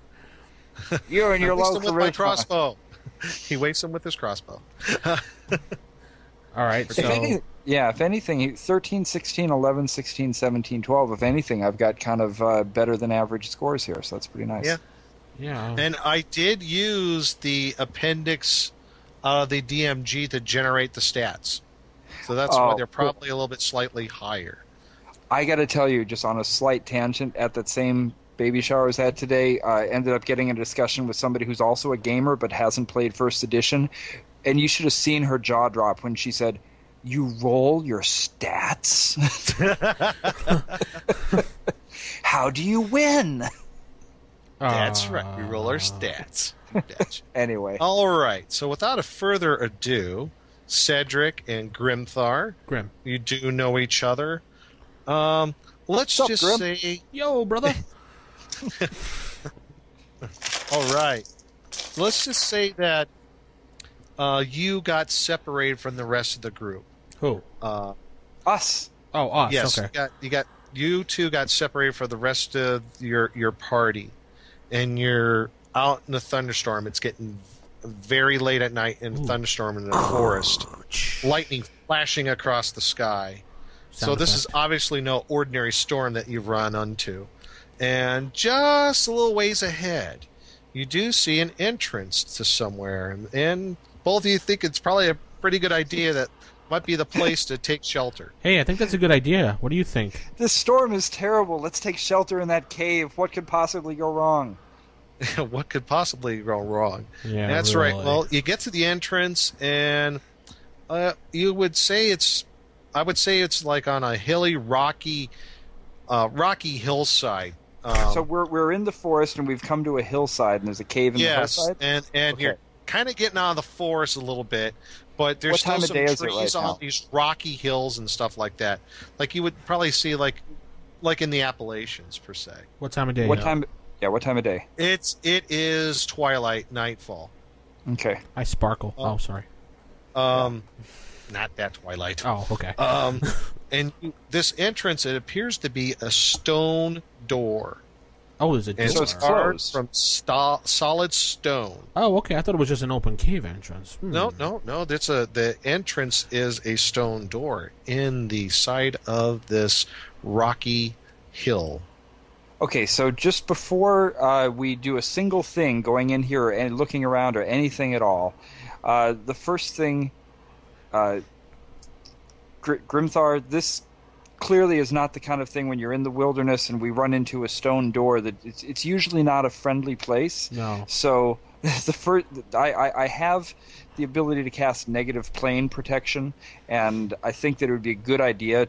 You and your low charisma. With my crossbow. He wastes him with his crossbow. All right, so... If anything, 13, 16, 11, 16, 17, 12, if anything, I've got kind of better than average scores here, so that's pretty nice. Yeah. And I did use the appendix of the DMG to generate the stats. So that's why they're probably a little bit slightly higher. I got to tell you, just on a slight tangent, at that same baby shower I was at today, I ended up getting a discussion with somebody who's also a gamer but hasn't played First Edition, and you should have seen her jaw drop when she said, "You roll your stats? How do you win?" That's right. We roll our stats. Anyway. All right. So without a further ado, Cedric and Grimthar. Grim. You do know each other. Let's just Grim? say... Yo, brother. All right. Let's just say that you got separated from the rest of the group. Who? Us. Oh, us. Yes, Okay. you got you two got separated from the rest of your party, and you're out in a thunderstorm. It's getting very late at night in a thunderstorm in the forest. Lightning flashing across the sky. So this is obviously no ordinary storm that you've run into. And just a little ways ahead, you do see an entrance to somewhere. And both of you think it's probably a pretty good idea that might be the place to take shelter. Hey, I think that's a good idea. What do you think? This storm is terrible. Let's take shelter in that cave. What could possibly go wrong? What could possibly go wrong? Yeah, that's really. right. Well, you get to the entrance, and I would say it's like on a hilly, rocky hillside. So we're in the forest, and we've come to a hillside, and there's a cave in the hillside? Yes, and you're kind of getting out of the forest a little bit, but there's still some trees on these rocky hills and stuff like that. Like you would probably see like in the Appalachians, per se. What time of day? What time of day? It is twilight, nightfall. Okay. I sparkle. Sorry. Not that twilight. Oh, okay. And this entrance, it appears to be a stone door. Oh, there's a door. So it's carved from solid stone. Oh, okay. I thought it was just an open cave entrance. No. The entrance is a stone door in the side of this rocky hill. Okay, so just before we do a single thing going in here and looking around or anything at all, the first thing, Grimthar, this clearly is not the kind of thing when you're in the wilderness and we run into a stone door that it's usually not a friendly place. No. So I have the ability to cast negative plane protection, and I think that it would be a good idea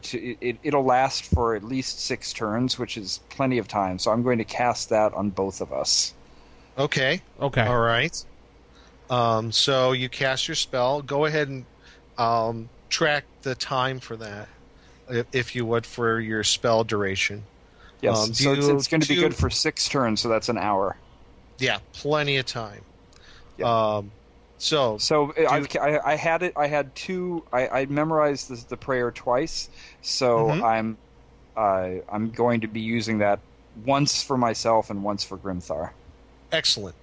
it'll last for at least 6 turns, which is plenty of time. So I'm going to cast that on both of us. Okay. All right. So you cast your spell. Go ahead and track the time for that, if you would, for your spell duration. Yes. So it's going to be good for 6 turns. So that's an hour. Yeah, plenty of time. Yeah. So I had it. I had 2. I memorized the prayer twice. So I'm going to be using that once for myself and once for Grimthar. Excellent.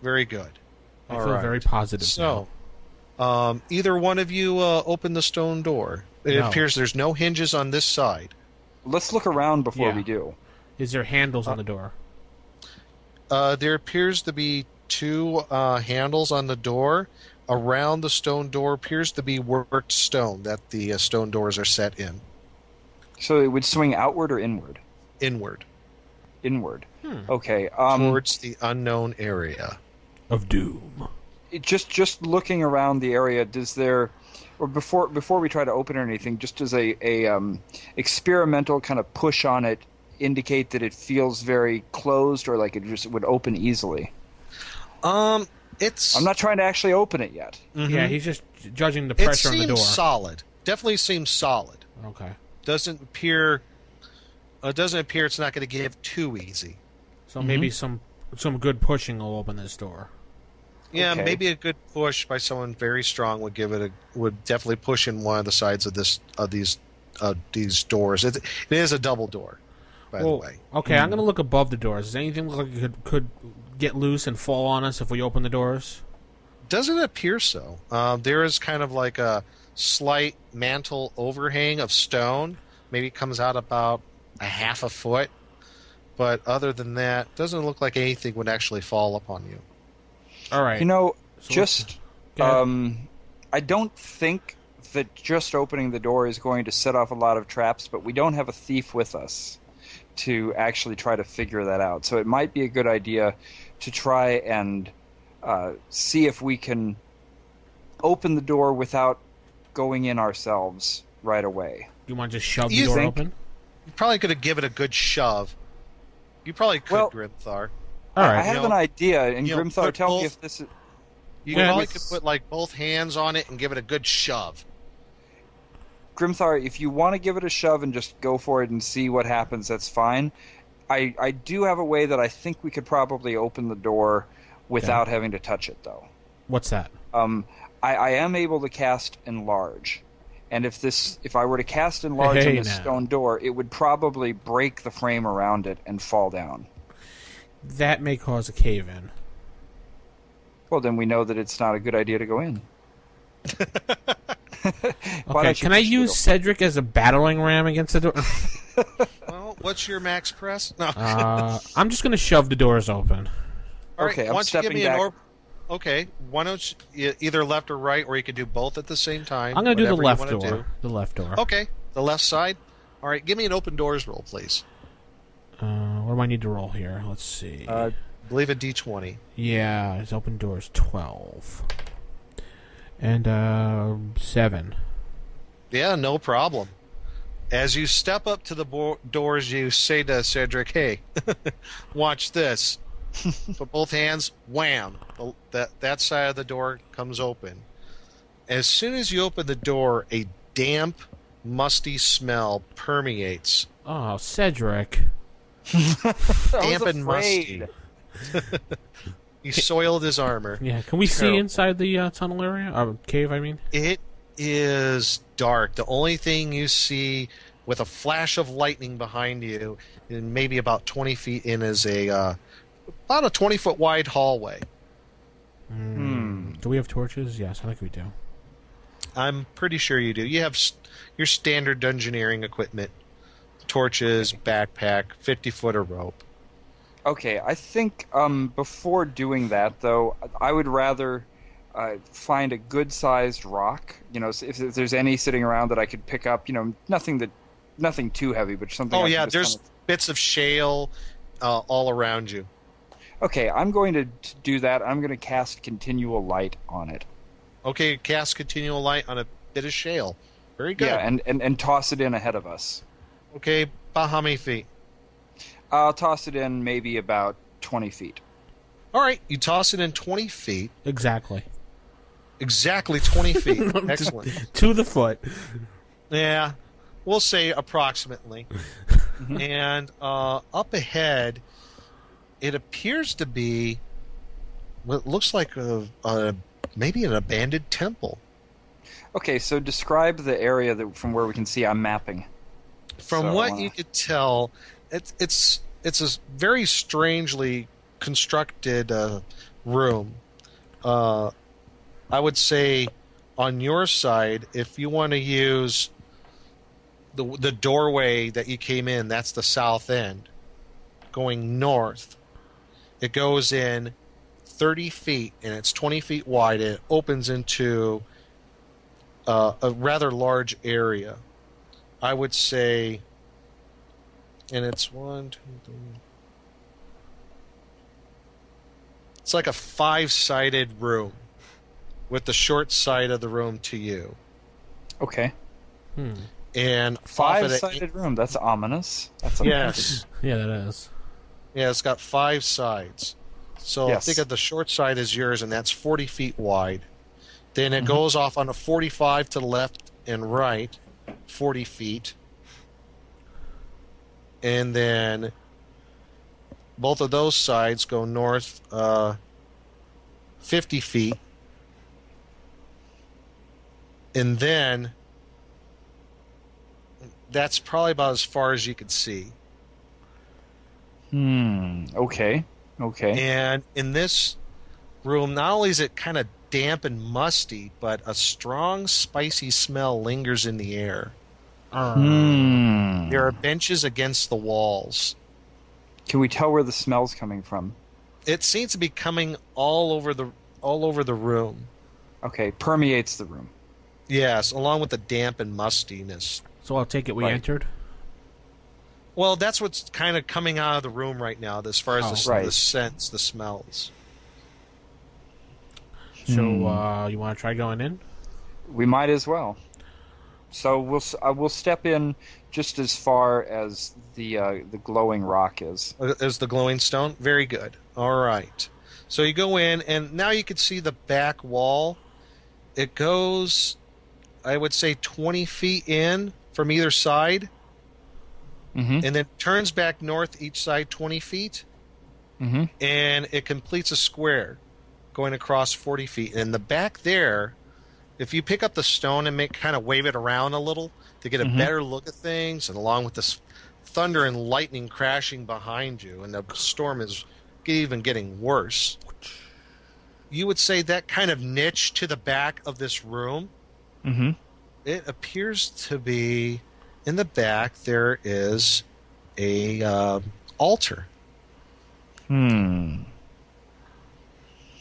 Very good. I feel very positive. So, either one of you open the stone door. It appears there's no hinges on this side. Let's look around before we do. Is there handles on the door? There appears to be 2 handles on the door. Around the stone door appears to be worked stone that the stone doors are set in. So it would swing outward or inward? Inward. Okay. Towards the unknown area of doom. Just looking around the area, or before we try to open it or anything, just as a experimental kind of push on it, indicate that it feels very closed or like it just would open easily? I'm not trying to actually open it yet. Mm-hmm. Yeah, he's just judging the pressure on the door. It seems solid. Definitely seems solid. Okay. Doesn't appear it's not going to give too easy. So maybe some good pushing will open this door. Yeah, maybe a good push by someone very strong would definitely push in one of the sides of these doors. It is a double door, by the way. Okay, I'm going to look above the doors. Does anything look like it could get loose and fall on us if we open the doors? Doesn't appear so. There is kind of like a slight mantle overhang of stone. Maybe it comes out about a half a foot. But other than that, doesn't look like anything would actually fall upon you. All right. I don't think that just opening the door is going to set off a lot of traps, but we don't have a thief with us to actually try to figure that out. So it might be a good idea to try and see if we can open the door without going in ourselves right away. You want to just shove the door open? You probably could have given it a good shove. You probably could, Grimthar. All right. I have an idea, and Grimthar, tell me if this is... You probably could put like both hands on it and give it a good shove. Grimthar, if you want to give it a shove and just go for it and see what happens, that's fine. I do have a way that I think we could probably open the door without having to touch it, though. What's that? I am able to cast Enlarge. And if I were to cast enlarge on this now. stone door, it would probably break the frame around it and fall down. That may cause a cave-in. Well, then we know that it's not a good idea to go in. Okay, can I use Cedric as a battling ram against the door? Well, what's your max press? No. I'm just going to shove the doors open. All right, Okay, why I'm don't you give stepping me back. Okay, why don't you either left or right, or you could do both at the same time. I'm going to do the whatever left you wanna door. The left door. do. Okay, the left side. All right, give me an open doors roll, please. What do I need to roll here? Let's see. I believe a D20. Yeah, it's open doors 12. And 7. Yeah, no problem. As you step up to the doors, you say to Cedric, "Hey, watch this." Put both hands, wham! That side of the door comes open. As soon as you open the door, a damp, musty smell permeates. Oh, Cedric. Damp and musty. He soiled his armor. Yeah, can we see inside the tunnel area? Cave, I mean? It is dark. The only thing you see with a flash of lightning behind you, and maybe about 20 feet in, is about a 20-foot wide hallway. Do we have torches? Yes, I think we do. I'm pretty sure you do. You have your standard dungeoneering equipment. Torches, backpack, 50-foot of rope. Okay, I think before doing that, though, I would rather find a good-sized rock. You know, if there's any sitting around that I could pick up. You know, nothing too heavy, but something. Oh I yeah, can just there's bits of shale all around you. Okay, I'm going to do that. I'm going to cast continual light on it. Okay, cast continual light on a bit of shale. Very good. Yeah, and toss it in ahead of us. Okay, about how many feet? I'll toss it in maybe about 20 feet. All right, you toss it in 20 feet. Exactly 20 feet. Excellent. To the foot. Yeah, we'll say approximately. And up ahead, it appears to be what looks like maybe an abandoned temple. Okay, so describe the area from where we can see. I'm mapping. From what you could tell, it's a very strangely constructed room. I would say on your side, if you want to use the doorway that you came in, that's the south end. Going north, it goes in 30 feet, and it's 20 feet wide, and it opens into a rather large area. I would say, and it's 1, 2, 3. It's like a 5-sided room, with the short side of the room to you. Okay. And 5-sided room. That's ominous. That's yes. Yeah, that is. Yeah, it's got 5 sides. So Yes. think of the short side as yours, and that's 40 feet wide. Then it goes off on a 45 to the left and right, 40 feet. And then both of those sides go north 50 feet. And then that's probably about as far as you could see. Okay. And in this room, not only is it kind of damp and musty, but a strong, spicy smell lingers in the air. There are benches against the walls. Can we tell where the smell's coming from? It seems to be coming all over the room. Okay, permeates the room. Yes, along with the damp and mustiness. So I'll take it we entered? Well, that's what's kind of coming out of the room right now, as far as the scents, the smells. So you want to try going in? We might as well. So we'll step in just as far as the glowing rock is. As the glowing stone? Very good. All right. So you go in, and now you can see the back wall. It goes, I would say, 20 feet in from either side. And then turns back north each side 20 feet. And it completes a square going across 40 feet. And in the back there, if you pick up the stone and kind of wave it around a little to get a better look at things, and along with this thunder and lightning crashing behind you, and the storm is even getting worse, you would say that kind of niche to the back of this room, it appears to be in the back there is a altar. And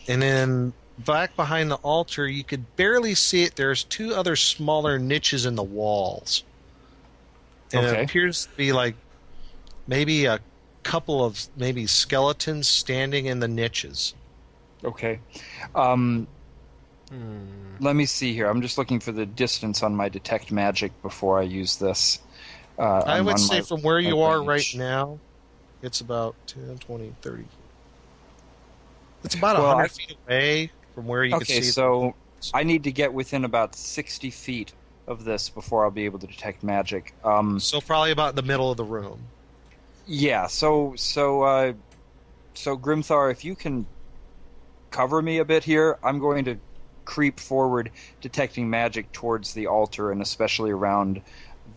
then back behind the altar, you could barely see it. There's two other smaller niches in the walls. And it appears to be like maybe a couple of maybe skeletons standing in the niches. Okay. Let me see here. I'm just looking for the distance on my detect magic before I use this. I would say from where you are right now, it's about 10, 20, 30. It's about 100 feet away from where you can see. Okay, so I need to get within about 60 feet of this before I'll be able to detect magic. So probably about the middle of the room. Yeah, so Grimthar, if you can cover me a bit here, I'm going to creep forward, detecting magic towards the altar and especially around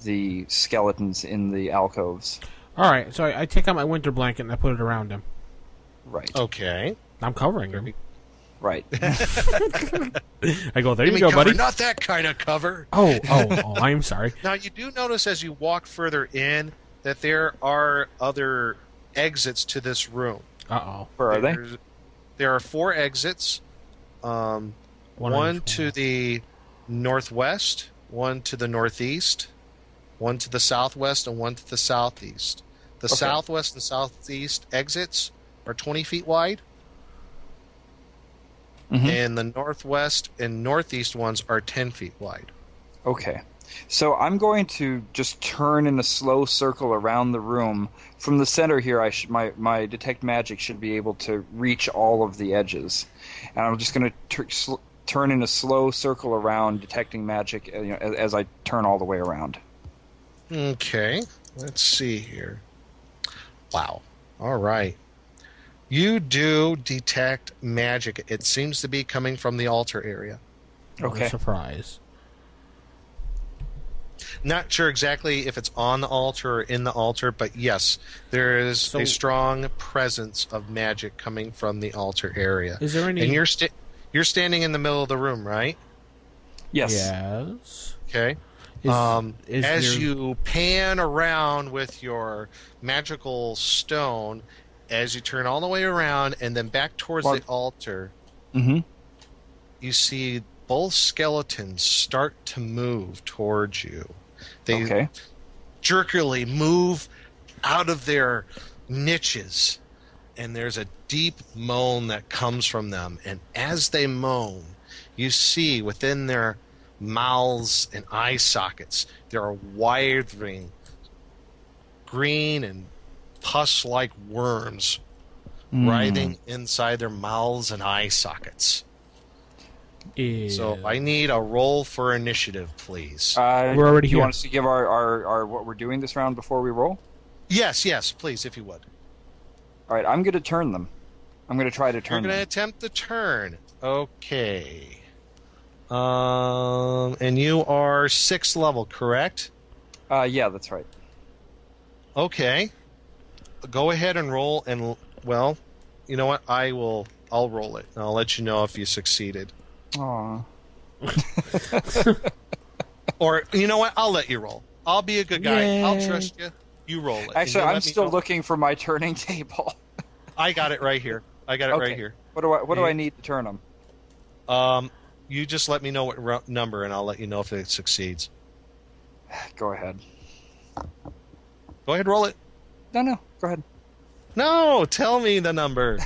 the skeletons in the alcoves. All right, so I take out my winter blanket and I put it around him. Right. Okay. I'm covering him. Right. I go, there you go, cover, buddy. Not that kind of cover. Oh, I'm sorry. Now, you do notice as you walk further in that there are other exits to this room. Uh-oh. Where are they? There are 4 exits. One to the northwest, one to the northeast, one to the southwest, and one to the southeast. The southwest and southeast exits are 20 feet wide. And the northwest and northeast ones are 10 feet wide. Okay. So I'm going to just turn in a slow circle around the room. From the center here, my detect magic should be able to reach all of the edges. And I'm just going to turn in a slow circle around, detecting magic as I turn all the way around. Okay. Let's see here. Wow. All right. You do detect magic. It seems to be coming from the altar area. Okay. Surprise. Not sure exactly if it's on the altar or in the altar, but yes, there is a strong presence of magic coming from the altar area. Is there any? And you're standing in the middle of the room, right? Yes. Yes. Okay. As you pan around with your magical stone, as you turn all the way around and then back towards the altar, you see both skeletons start to move towards you. They jerkily move out of their niches, and there's a deep moan that comes from them. And as they moan, you see within their mouths and eye sockets, there are writhing green and pus-like worms writhing inside their mouths and eye sockets. So I need a roll for initiative, please. We're already here. You want us to give our what we're doing this round before we roll? Yes, please, if you would. All right, I'm going to turn them. I'm going to try to turn them. You're going to attempt the turn. Okay. And you are 6th level, correct? Yeah, that's right. Okay. Go ahead and roll, and, well, you know what? I'll roll it, and I'll let you know if you succeeded. Aww. Or, you know what? I'll let you roll. I'll be a good guy. Yay. I'll trust you. You roll it. Actually, I'm still looking for my turning table. I got it right here. Right here. What do I need to turn them? You just let me know what number, and I'll let you know if it succeeds. Go ahead. Go ahead, roll it. No, go ahead. No, tell me the number.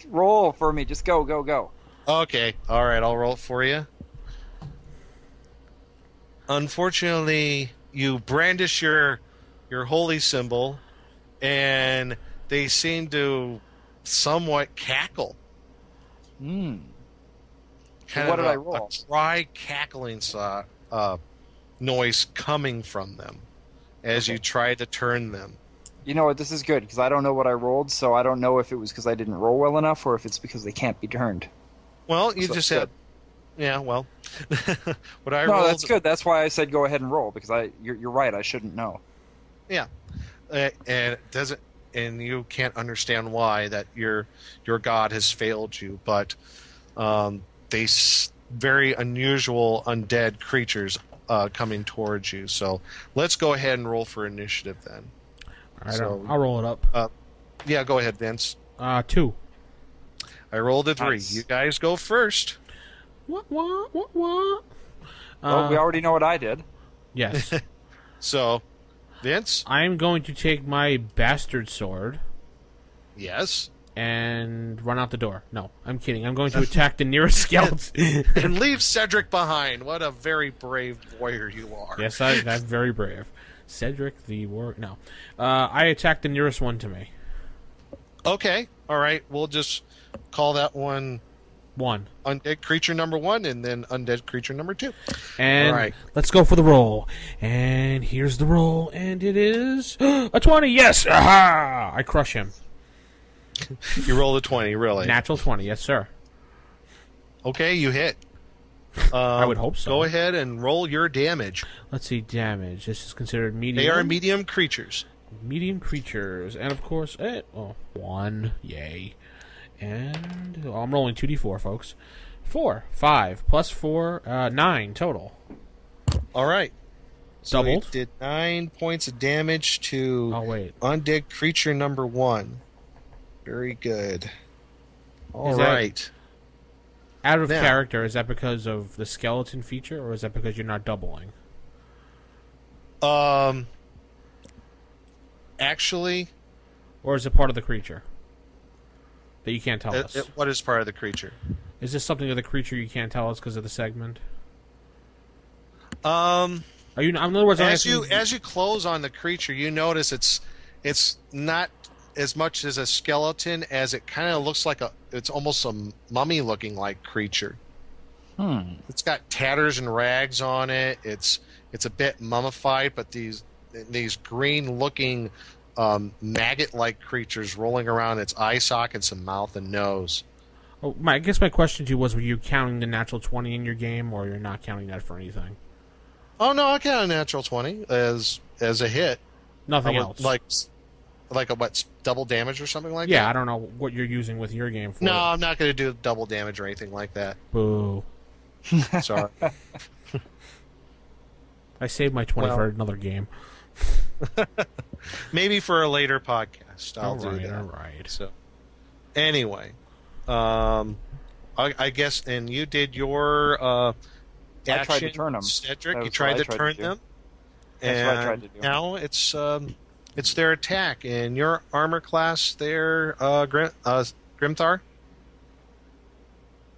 Roll for me. Just go. Okay, all right, I'll roll it for you. Unfortunately, you brandish your holy symbol, and they seem to somewhat cackle. What Kind did of I roll? A dry cackling noise coming from them as you try to turn them. You know what? This is good because I don't know what I rolled, so I don't know if it was because I didn't roll well enough or if it's because they can't be turned. Well, you Yeah, well, what I No, rolled. that's good. That's why I said go ahead and roll because you're right. I shouldn't know. Yeah, and it doesn't, and you can't understand why that your god has failed you, but very unusual undead creatures coming towards you. So let's go ahead and roll for initiative then. All right, So, I'll roll it up. Yeah, go ahead, Vince. 2. I rolled a 3. Nice. You guys go first. What? Well, we already know what I did. Yes. So, Vince? I am going to take my bastard sword Yes. and run out the door. No, I'm kidding. I'm going to attack the nearest skeleton. And leave Cedric behind. What a very brave warrior you are. Yes, I'm very brave. Cedric the war. No, I attack the nearest one to me. Okay. All right. We'll just call that one 1. undead creature number 1 and then undead creature number 2. And All right. let's go for the roll. And here's the roll, and it is a 20. Yes, aha! I crush him. You rolled a 20, really? Natural 20. Yes, sir. Okay, you hit. I would hope so. Go ahead and roll your damage. Let's see, damage. This is considered medium. They are medium creatures. Medium creatures, and of course, 1. Yay! And I'm rolling 2d4, folks. 4, 5 plus 4, 9 total. All right. So Doubled. you did 9 points of damage to undead creature number 1. Very good. All right. Out of Now, character, is that because of the skeleton feature, or is that because you're not doubling? Actually, or is it part of the creature that you can't tell us? What is part of the creature? Is this something of the creature you can't tell us because of the segment? Are you? In other words, as you close on the creature, you notice it's not as much as a skeleton as it kind of looks like it's almost a mummy looking like creature. It's got tatters and rags on it. It's a bit mummified, but these green looking maggot like creatures rolling around its eye sockets and mouth and nose. Oh, I guess my question to you was: were you counting the natural 20 in your game, or you're not counting that for anything? Oh no, I count a natural 20 as a hit. Nothing else. Like a double damage or something like that? Yeah, I don't know what you're using with your game for. No, I'm not going to do double damage or anything like that. Boo. Sorry. I saved my 20 for another game. Maybe for a later podcast. I'll do that. All right. So, anyway, I guess, and you did your action, I tried to turn them. Cedric. You tried to turn them. That's what I tried to do. Now it's their attack, and your armor class there, Grimthar?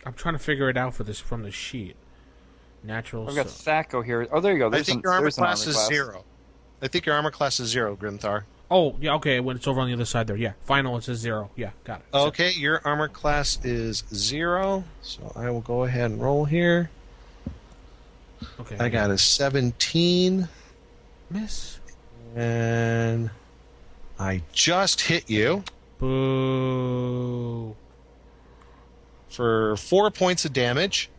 I'm trying to figure it out from the sheet. Natural. I've got Thaco here. Oh, there you go. I think your armor class is 0. I think your armor class is 0, Grimthar. Oh, yeah, okay. When it's over on the other side there. Yeah, final, it says 0. Yeah, got it. Okay, your armor class is 0, so I will go ahead and roll here. Okay. I got a 17. Miss. And I just hit you. Boo. For 4 points of damage.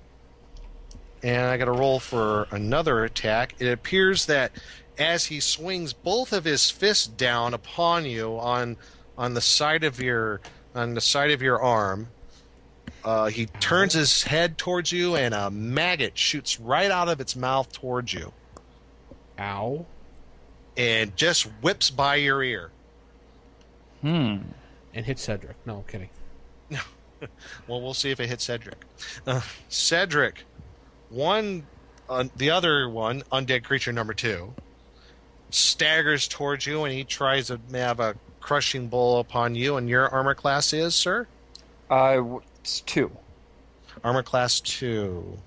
And I got to roll for another attack. It appears that as he swings both of his fists down upon you on the side of your arm, he turns his head towards you, and a maggot shoots right out of its mouth towards you. Ow. And just whips by your ear. And hit Cedric. No, I'm kidding. Well, we'll see if it hits Cedric. Cedric, the other one, undead creature number 2, staggers towards you, and he tries to have a crushing blow upon you. And your armor class is, sir? It's 2. Armor class 2.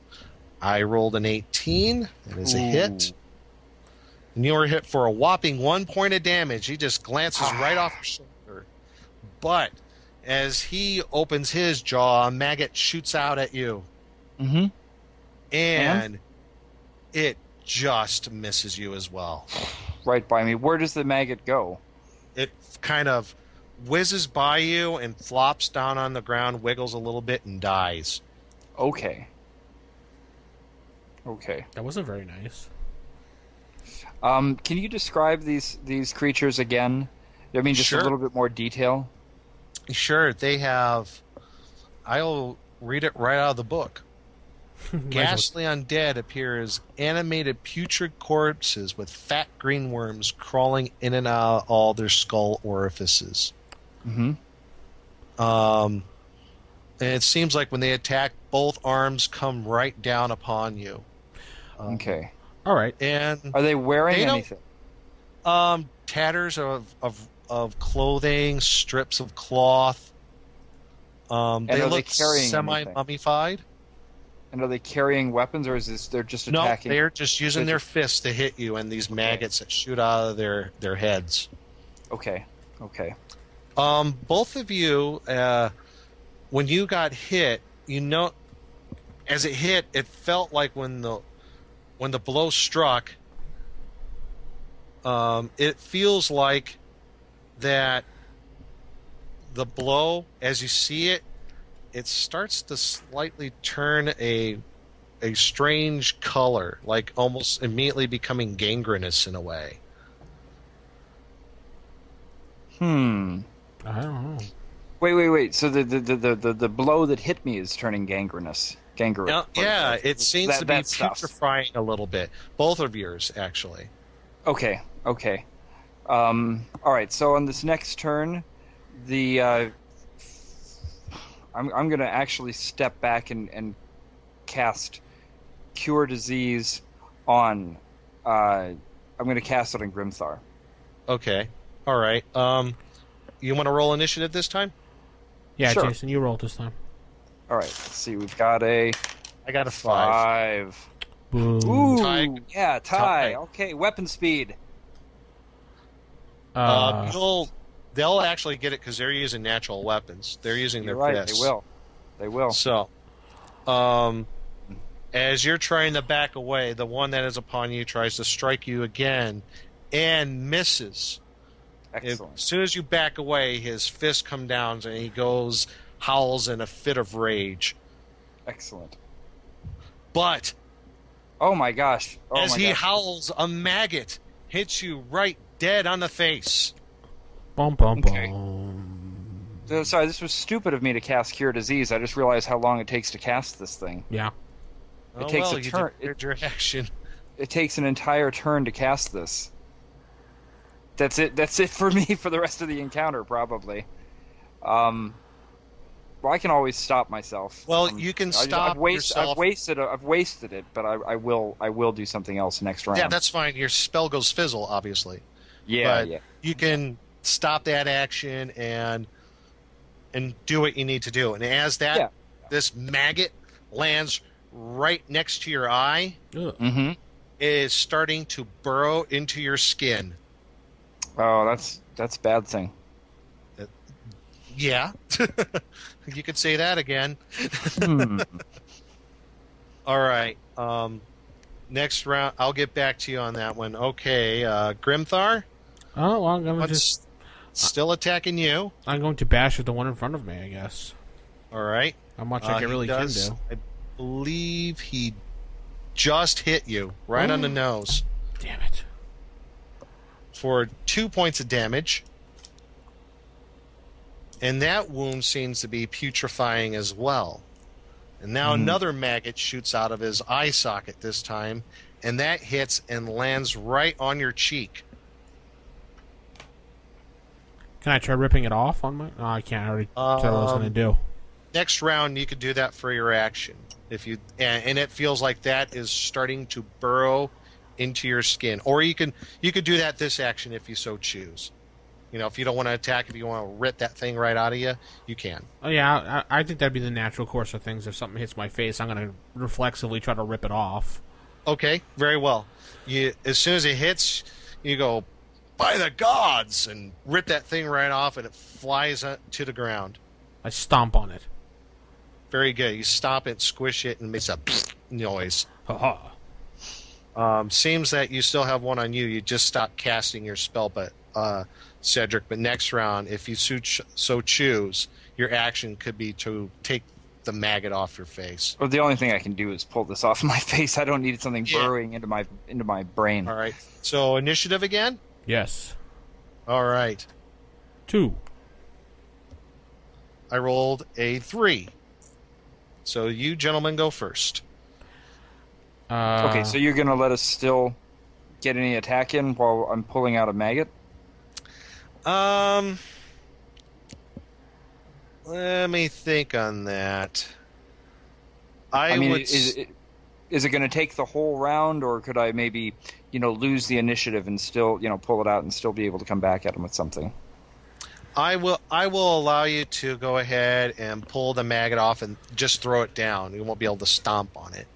I rolled an 18. That is a hit. And you were hit for a whopping 1 point of damage. He just glances right off your shoulder. But as he opens his jaw, a maggot shoots out at you. Mm-hmm. And it just misses you as well. Right by me. Where does the maggot go? It kind of whizzes by you and flops down on the ground, wiggles a little bit, and dies. Okay. Okay. That wasn't very nice. Can you describe these creatures again? I mean, just Sure. a little bit more detail. Sure, they have. I'll read it right out of the book. Ghastly undead appear as animated putrid corpses with fat green worms crawling in and out of all their skull orifices. Mm-hmm. And it seems like when they attack, both arms come right down upon you. Okay. All right. And Are they wearing they don't- anything? Tatters of clothing, strips of cloth. They are they look carrying semi-mummified. And are they carrying weapons, or is this they're just No, attacking? they're just using their fists to hit you, and these maggots that shoot out of their heads. Okay. Both of you, when you got hit, as it hit, it felt like when the blow struck, it feels like that the blow, as you see it, it starts to slightly turn a strange color, like almost immediately becoming gangrenous in a way. I don't know. Wait. So the blow that hit me is turning gangrenous. Yeah, it seems to be that stuff. putrefying a little bit. Both of yours, actually. Okay. All right. So on this next turn, I'm going to actually step back and cast Cure Disease on. I'm going to cast it on Grimthar. Okay. All right. You want to roll initiative this time? Yeah, Sure. Jason, you roll this time. All right. Let's see. We've got a I got a 5. 5. Boom. Ooh. Tie. Yeah. Tie. Tie. Okay. Weapon speed. They'll actually get it because they're using natural weapons. They're using their You're right. fists. They will. So, as you're trying to back away, the one that is upon you tries to strike you again and misses. Excellent. As soon as you back away, his fists come down and he howls in a fit of rage. Excellent. But Oh my gosh. as he howls, a maggot hits you right dead on the face. Bum, bum, Okay. bum. Sorry, this was stupid of me to cast Cure Disease. I just realized how long it takes to cast this thing. Yeah. It takes a you turn. declared your action. It takes an entire turn to cast this. That's it for me for the rest of the encounter, probably. Well, I can always stop myself. Well, you can stop yourself. I've wasted it, but I will do something else next round. Yeah, that's fine. Your spell goes fizzle, obviously. yeah. But you can stop that action and do what you need to do. And as this maggot lands right next to your eye, Ugh. Mm-hmm. it is starting to burrow into your skin. Oh, that's a bad thing. Yeah. You could say that again. Hmm. All right. Next round, I'll get back to you on that one. Okay, Grimthar, Oh, well, I'm going to what's still attacking you. I'm going to bash at the one in front of me, I guess. All right. How much I He really does, can do. I believe he just hit you right on the nose Damn it. for 2 points of damage. And that wound seems to be putrefying as well. And now another maggot shoots out of his eye socket this time, and that hits and lands right on your cheek. Can I try ripping it off on my... No, I can't. I already said what I was going to do. Next round, you could do that for your action. If you and it feels like that is starting to burrow into your skin. Or you could do that this action if you so choose. You know, if you don't want to attack, if you want to rip that thing right out of you, you can. Oh, yeah, I think that'd be the natural course of things. If something hits my face, I'm going to reflexively try to rip it off. Okay, very well. As soon as it hits, you go, by the gods, and rip that thing right off, and it flies to the ground. I stomp on it. Very good. You stop it, squish it, and it makes a noise. Ha-ha. Seems that you still have one on you. You just stopped casting your spell, but Cedric. But next round, if you so choose, your action could be to take the maggot off your face. Well, the only thing I can do is pull this off my face. I don't need something burrowing into my brain. All right. So initiative again? Yes. All right. 2. I rolled a 3. So you gentlemen go first. Okay, so you're going to let us still get any attack in while I'm pulling out a maggot? Let me think on that. I mean, is it going to take the whole round, or could I maybe, lose the initiative and still, pull it out and still be able to come back at him with something? I will allow you to go ahead and pull the maggot off and just throw it down. You won't be able to stomp on it.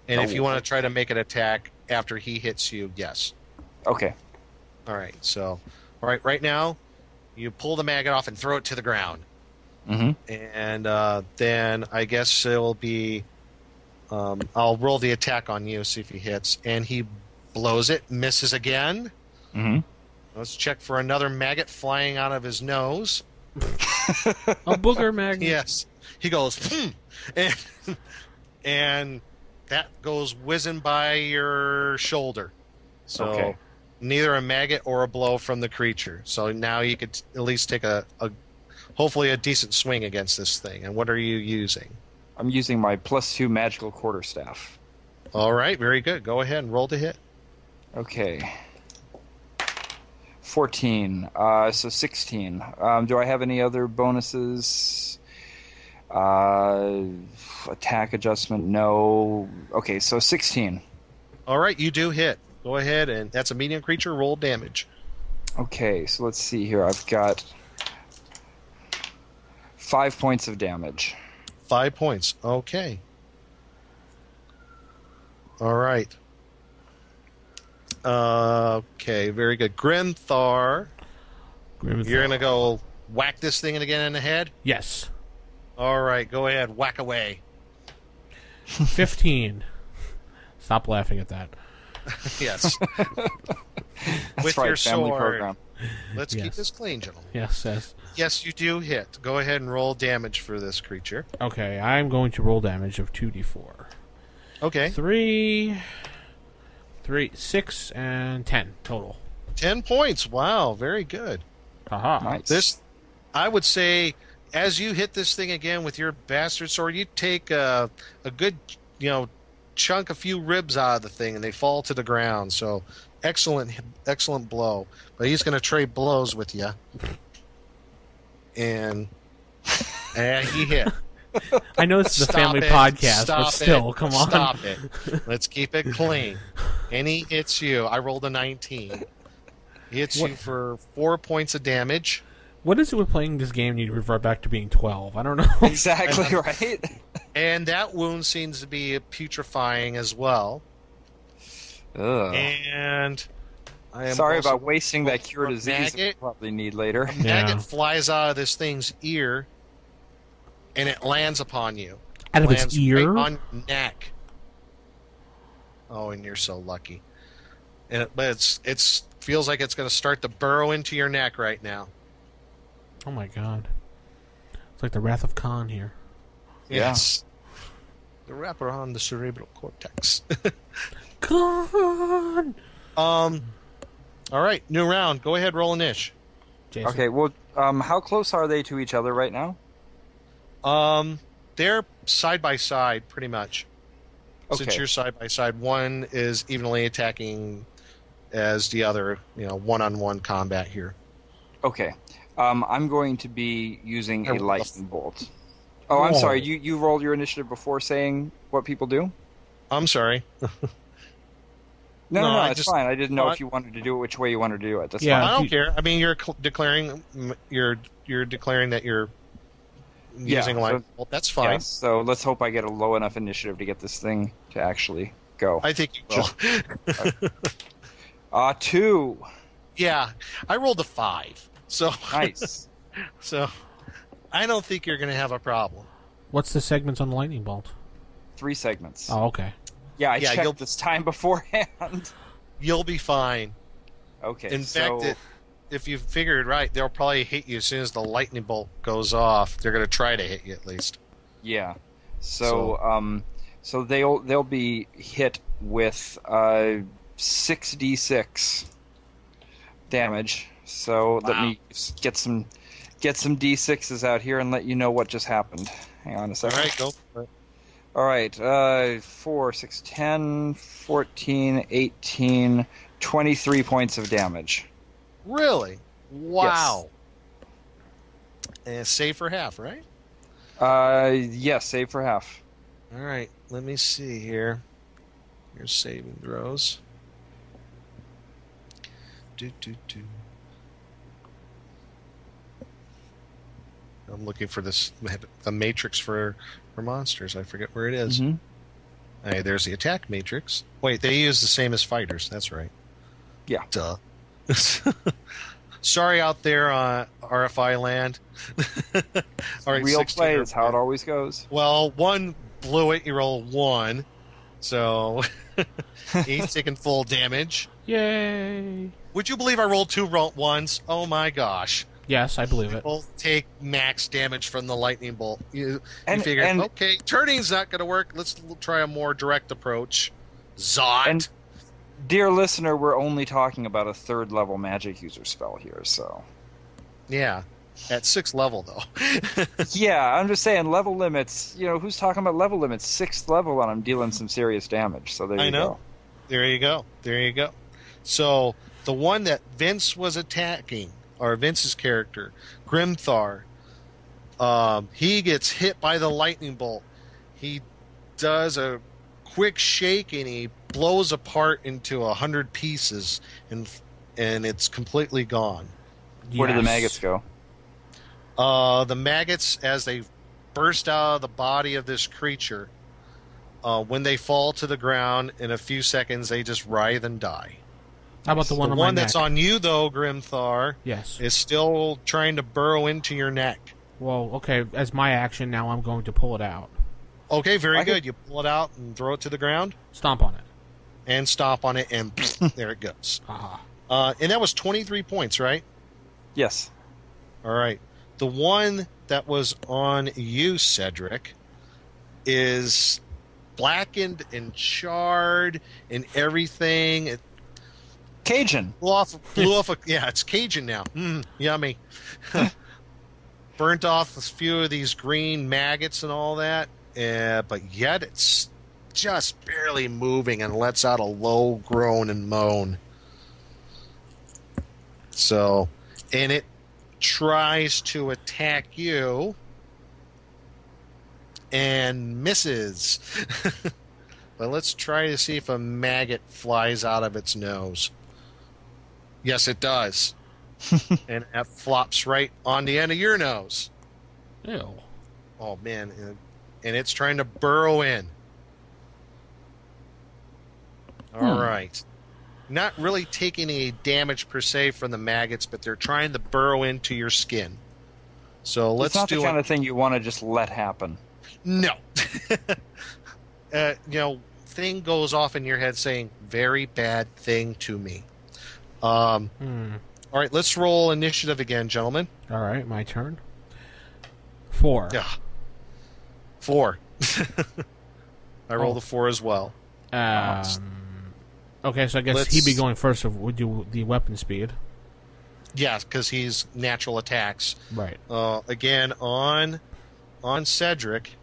And if you want to try to make an attack after he hits you, yes. Okay. All right. So, right now, you pull the maggot off and throw it to the ground. Mm-hmm. And then I guess it will be. I'll roll the attack on you, see if he hits, and he blows it, misses again. Mm-hmm. Let's check for another maggot flying out of his nose. A booger maggot. Yes. He goes, and that goes whizzing by your shoulder. So neither a maggot or a blow from the creature. So now you could at least take hopefully a decent swing against this thing. And what are you using? I'm using my +2 magical quarterstaff. All right, very good. Go ahead and roll to hit. Okay. 14. So 16. Do I have any other bonuses? Attack adjustment? No. Okay, so 16. All right, you do hit. Go ahead, and that's a medium creature. Roll damage. Okay, so let's see here. I've got 5 points of damage. 5 points. Okay. All right. Okay, very good. Grimthar, you're going to go whack this thing again in the head? Yes. All right, go ahead. Whack away. 15. Stop laughing at that. Yes. That's right, family program. Let's keep this clean, gentlemen. Yes, yes. Yes, you do hit. Go ahead and roll damage for this creature. Okay, I'm going to roll damage of 2d4. Okay. 3, 6, and 10 total. 10 points. Wow, very good. Aha. Nice. I would say, as you hit this thing again with your bastard sword, you take a good, chunk, a few ribs out of the thing, and they fall to the ground. So, excellent blow. But he's going to trade blows with you. And he hit. I know this is a family podcast, but still, come on. Stop it. Let's keep it clean. And he hits you. I rolled a 19. He hits you for 4 points of damage. What is it with playing this game and you revert back to being 12? I don't know. Exactly, right? And that wound seems to be putrefying as well. Ugh. And I am sorry also about wasting that cure disease that we'll probably need later. A maggot flies out of this thing's ear, and it lands upon you. Out of its ear? Right on your neck. Oh, and you're so lucky. But it feels like it's going to start to burrow into your neck right now. Oh my god. It's like the Wrath of Khan here. Yes. Yeah. The wrapper on the cerebral cortex. Khan! All right, new round. Go ahead, roll an ish. Jason. Okay, well, how close are they to each other right now? They're side by side, pretty much. Okay. Since you're side by side, one is evenly attacking as the other, one-on-one combat here. Okay. I'm going to be using a lightning bolt. Oh, I'm sorry. You rolled your initiative before saying what people do? I'm sorry. No, it's fine. I didn't know if you wanted to do it, which way you wanted to do it. That's fine. I don't care. I mean, you're declaring that you're using lightning bolt. That's fine. Yeah, so let's hope I get a low enough initiative to get this thing to actually go. I think you will. 2. Yeah, I rolled a 5. So nice. So I don't think you're going to have a problem. What's the segments on the lightning bolt? 3 segments. Oh, okay. Yeah, I checked this time beforehand. You'll be fine. Okay. In fact, if you figured right, they'll probably hit you as soon as the lightning bolt goes off. They're going to try to hit you at least. Yeah. So they'll be hit with 6d6 damage. So let me get some d6s out here and let you know what just happened. Hang on a second. All right, go for it. All right, 4, 6, 10, 14, 18, 23 points of damage. Really? Wow. And save for half, right? Yes, save for half. All right, let me see here. Your saving throws. I'm looking for the matrix for monsters. I forget where it is. Mm-hmm. Hey, there's the attack matrix. Wait, they use the same as fighters. That's right. Yeah. Duh. Sorry out there on RFI land. All right, Real play is how it always goes. Well, one blew it. You roll 1. So he's taking full damage. Yay! Would you believe I rolled 2 ones? Oh my gosh. Yes, I believe it. Both take max damage from the lightning bolt. You figure, and okay, turning's not going to work. Let's try a more direct approach. Zot. And, dear listener, we're only talking about a 3rd level magic user spell here, so. Yeah, at 6th level, though. Yeah, I'm just saying, level limits, who's talking about level limits? 6th level, and I'm dealing some serious damage, so there you go. There you go. There you go. So, the one that Vince was attacking, or Vince's character, Grimthar, he gets hit by the lightning bolt. He does a quick shake and he blows apart into 100 pieces, and it's completely gone. Where do the maggots go? The maggots, as they burst out of the body of this creature, when they fall to the ground, in a few seconds they just writhe and die. How about the one on the my one that's neck? on you, though, Grimthar, Yes. is still trying to burrow into your neck. Well, okay, as my action now, I'm going to pull it out. Okay, very good. You pull it out and throw it to the ground. Stomp on it. And stomp on it, and there it goes. Ah. And that was 23 points, right? Yes. All right. The one that was on you, Cedric, is blackened and charred and everything. Cajun. Blew off yeah, it's Cajun now. Yummy. Burnt off a few of these green maggots and all that, but yet it's just barely moving and lets out a low groan and moan. So, and it tries to attack you and misses. But let's try to see if a maggot flies out of its nose. Yes, it does. And it flops right on the end of your nose. Ew. Oh, man. And it's trying to burrow in. All right. Not really taking any damage per se from the maggots, but they're trying to burrow into your skin. So let's do it's not the kind of thing you want to just let happen. No. Thing goes off in your head saying, very bad thing to me. All right, let's roll initiative again, gentlemen. All right, my turn. 4. Yeah. 4. I rolled a 4 as well. Okay, so I guess he'd be going first with the weapon speed. Yeah, because he's natural attacks. Right. Again, on Cedric,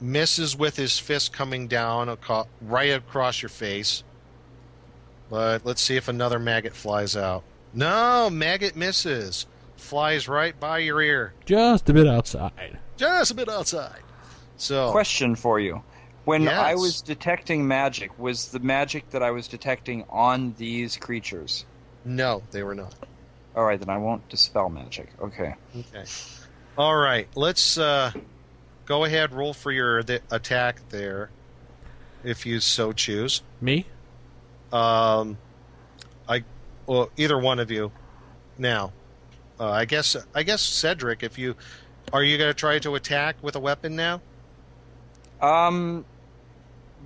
misses with his fist coming down right across your face. But let's see if another maggot flies out. No, maggot misses. Flies right by your ear. Just a bit outside. Just a bit outside. So, question for you. When Yes. I was detecting magic, was the magic that I was detecting on these creatures? no, they were not. All right, then I won't dispel magic. Okay. Okay. All right, let's go ahead, roll for your attack there, if you so choose. Me? Either one of you. Now, I guess Cedric, are you going to try to attack with a weapon now?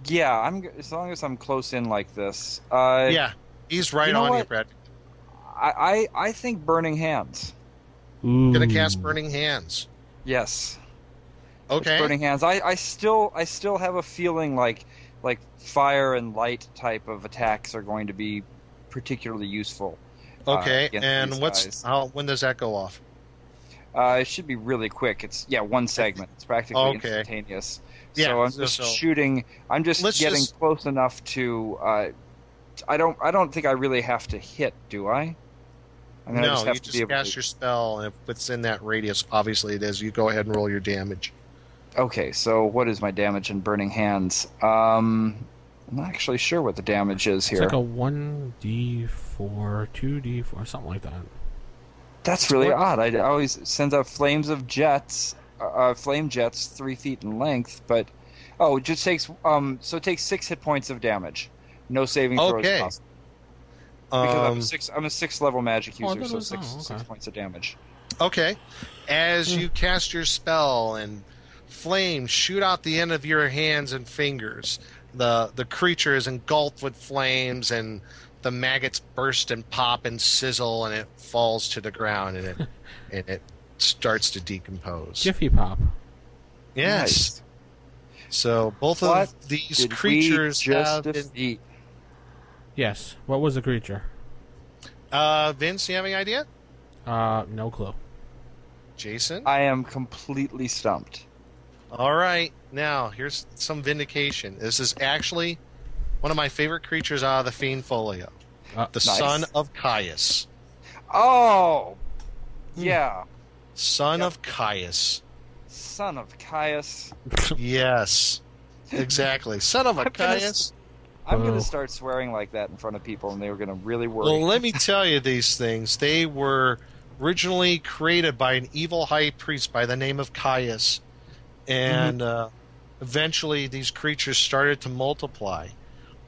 Yeah, as long as I'm close in like this. Yeah, he's right on you, Brad. I think Burning Hands. Ooh. Going to cast Burning Hands. Yes. Okay. Burning Hands. I still have a feeling like fire and light type of attacks are going to be particularly useful. Okay, against and these guys. when does that go off? It should be really quick. It's one segment. It's practically instantaneous. Yeah, so I'm just shooting. I'm just getting close enough to. I don't think I really have to hit, do I? No, you just cast your spell, and if it's in that radius, obviously it is. You go ahead and roll your damage. Okay, so what is my damage in Burning Hands? I'm not actually sure what the damage is here. It's like a 1d4, 2d4, something like that. That's really odd. I always send out flame jets 3 feet in length, but it just takes so it takes 6 hit points of damage. No saving throws possible. Because I'm a 6th level magic user, so 6 points of damage. Okay. As you cast your spell and flames shoot out the end of your hands and fingers, the creature is engulfed with flames, and the maggots burst and pop and sizzle, and it falls to the ground, and it starts to decompose. Jiffy Pop. Yes. Nice. So both of these creatures have been... Yes. What was the creature? Vince, you have any idea? No clue. Jason? I am completely stumped. All right. Now, here's some vindication. This is actually one of my favorite creatures out of the Fiend Folio. The Son of Caius. Oh! Yeah. Son of Caius. Son of Caius. Yes. Exactly. Son of a Caius. I'm going to start swearing like that in front of people, and they were going to really worry. Well, let me tell you these things. They were originally created by an evil high priest by the name of Caius. And eventually these creatures started to multiply.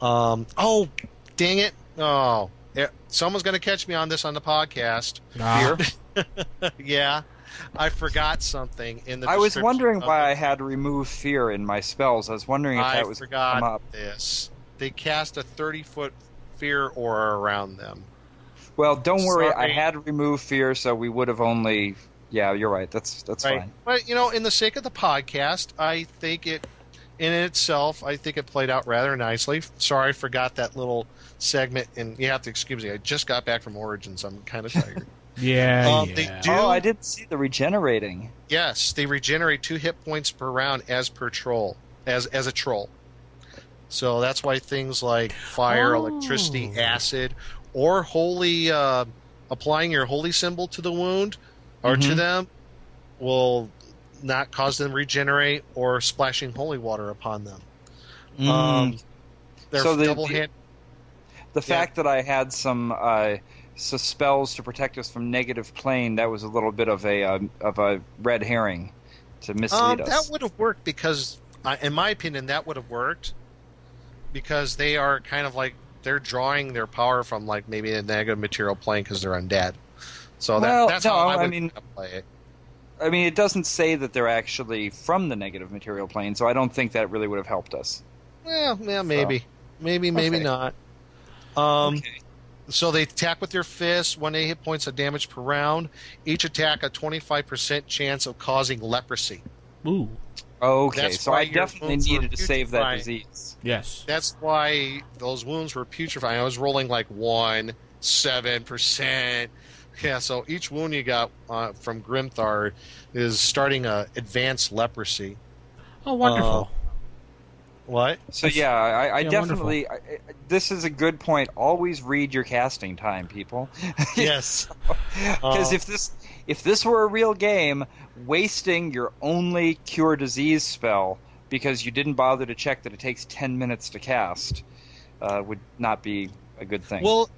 Oh, dang it. Oh, someone's going to catch me on this on the podcast. Fear? Yeah. I forgot something in the I was wondering why I had remove fear in my spells. I was wondering if that was come up. I forgot this. They cast a 30-foot fear aura around them. Well, don't worry. I had remove fear, so we would have only... Yeah, you're right. That's fine. But, in the sake of the podcast, I think it, in itself, I think it played out rather nicely. Sorry, I forgot that little segment, and you have to excuse me. I just got back from Origins. I'm kind of tired. Yeah. They do, I didn't see the regenerating. Yes, they regenerate 2 hit points per round as a troll. So that's why things like fire, electricity, acid, or applying your holy symbol to the wound or to them will not cause them to regenerate, or splashing holy water upon them. They're double-handed. The fact that I had some spells to protect us from negative plane, that was a little bit of a red herring to mislead us. That would have worked because, in my opinion, that would have worked because they are kind of like they're drawing their power from like maybe a negative material plane because they're undead. So that's how I would play it. I mean, it doesn't say that they're actually from the negative material plane, so I don't think that really would have helped us. Well, yeah, maybe. Maybe not. So they attack with their fists, 1 hit points of damage per round. Each attack a 25% chance of causing leprosy. Ooh. Okay, so I definitely needed to save that disease. Yes. That's why those wounds were putrefying. I was rolling like 7%. Yeah, so each wound you got from Grimthar is starting a advanced leprosy. Oh, wonderful. What? So I definitely. This is a good point. Always read your casting time, people. Yes. Because if this were a real game, wasting your only cure disease spell because you didn't bother to check that it takes 10 minutes to cast would not be a good thing. Well,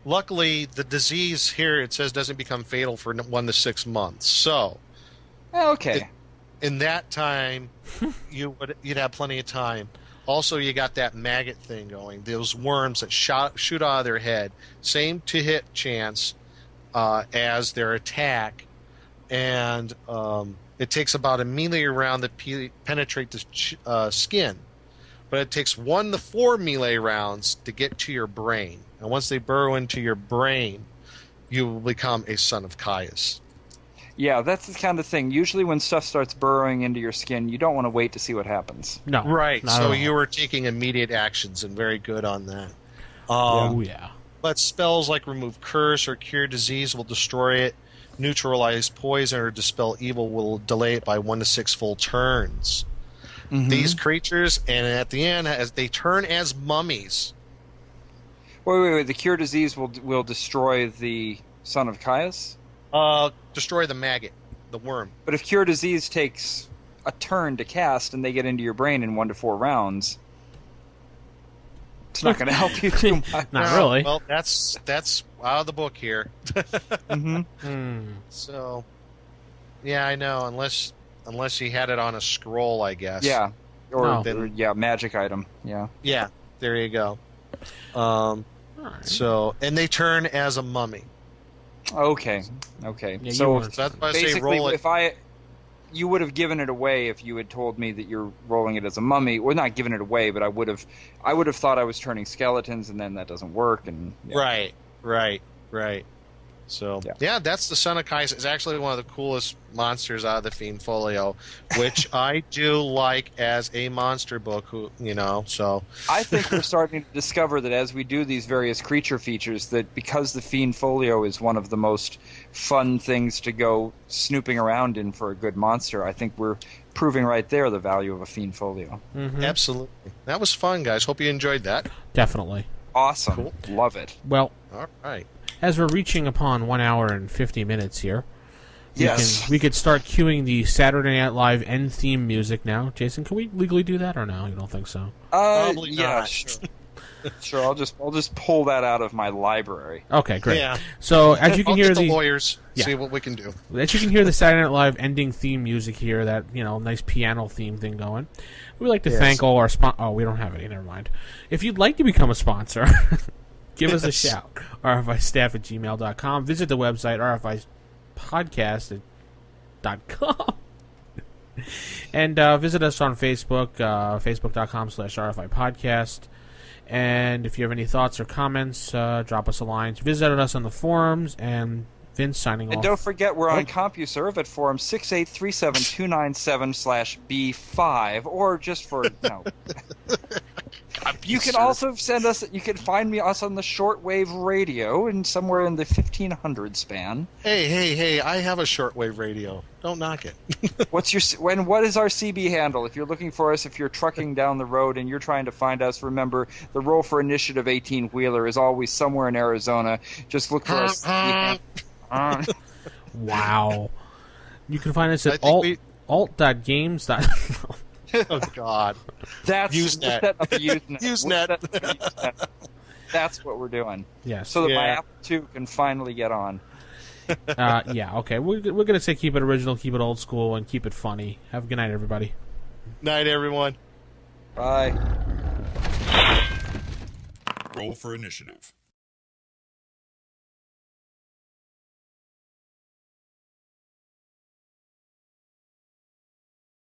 luckily the disease here it says doesn't become fatal for 1 to 6 months. So. Okay. In that time, you'd have plenty of time. Also, you got that maggot thing going. Those worms that shoot out of their head. Same to hit chance as their attack, and it takes about a melee round to penetrate the skin. But it takes 1 to 4 melee rounds to get to your brain. And once they burrow into your brain, you will become a son of Caius. Yeah, that's the kind of thing. Usually when stuff starts burrowing into your skin, you don't want to wait to see what happens. No. Right. not at So all. you were taking immediate actions and very good on that. Oh, yeah. But spells like remove curse or cure disease will destroy it. Neutralize poison or dispel evil will delay it by 1 to 6 full turns. Mm-hmm. These creatures, and at the end, as they turn as mummies. Wait. The cure disease will destroy the son of Caius? Destroy the maggot, the worm. But if cure disease takes a turn to cast and they get into your brain in 1 to 4 rounds, it's not going to help you too much. Not really. Well, that's out of the book here. Mm-hmm. So, yeah, I know. Unless you had it on a scroll, I guess. Yeah. Or, No. magic item. Yeah. Yeah, there you go. All right. So, and they turn as a mummy. Okay. Yeah, you So weren't- So that's why I say basically, roll it. you would have given it away if you had told me that you're rolling it as a mummy. Well, not given it away, but I would have thought I was turning skeletons, and then that doesn't work. And yeah. Right. So, Yeah. yeah, that's the Son of Kais. It's actually one of the coolest monsters out of the Fiend Folio, which I do like as a monster book, so. I think we're starting to discover that as we do these various creature features, that because the Fiend Folio is one of the most fun things to go snooping around in for a good monster, I think we're proving right there the value of a Fiend Folio. Mhm. Absolutely. That was fun, guys. Hope you enjoyed that. Definitely. Awesome. Cool. Love it. Well, All right. as we're reaching upon 1 hour and 50 minutes here, Yes. we could start cueing the Saturday Night Live end theme music now. Jason, can we legally do that or no? You don't think so? Probably yeah, not. sure. Sure, I'll just pull that out of my library. Okay, great. Yeah. So as you can I'll hear get the lawyers, Yeah. see what we can do. as you can hear the Saturday Night Live ending theme music here, that nice piano theme thing going. We'd like to thank all our Oh, we don't have any. Never mind. If you'd like to become a sponsor, give us a shout. rfistaff@gmail.com. Visit the website rfipodcast.com. And visit us on Facebook, facebook.com/rfipodcast. And if you have any thoughts or comments, drop us a line. Visit us on the forums, and Vince signing And off. don't forget, we're on CompuServe at forum 6837297/B5, or just for, You can also send us, you can find us on the shortwave radio and somewhere in the 1500 span. Hey, I have a shortwave radio. Don't knock it. What is our CB handle? If you're looking for us, if you're trucking down the road and you're trying to find us, remember the Roll for Initiative 18-wheeler is always somewhere in Arizona. Just look for us. Wow. You can find us at I alt.games. Oh, God. That's Usenet. we're setting up a Usenet. Usenet. We're setting up a Usenet. That's what we're doing. Yes. So that my Yeah. Apple II can finally get on. Yeah, okay. We're going to say keep it original, keep it old school, and keep it funny. Have a good night, everybody. Night, everyone. Bye. Roll for Initiative.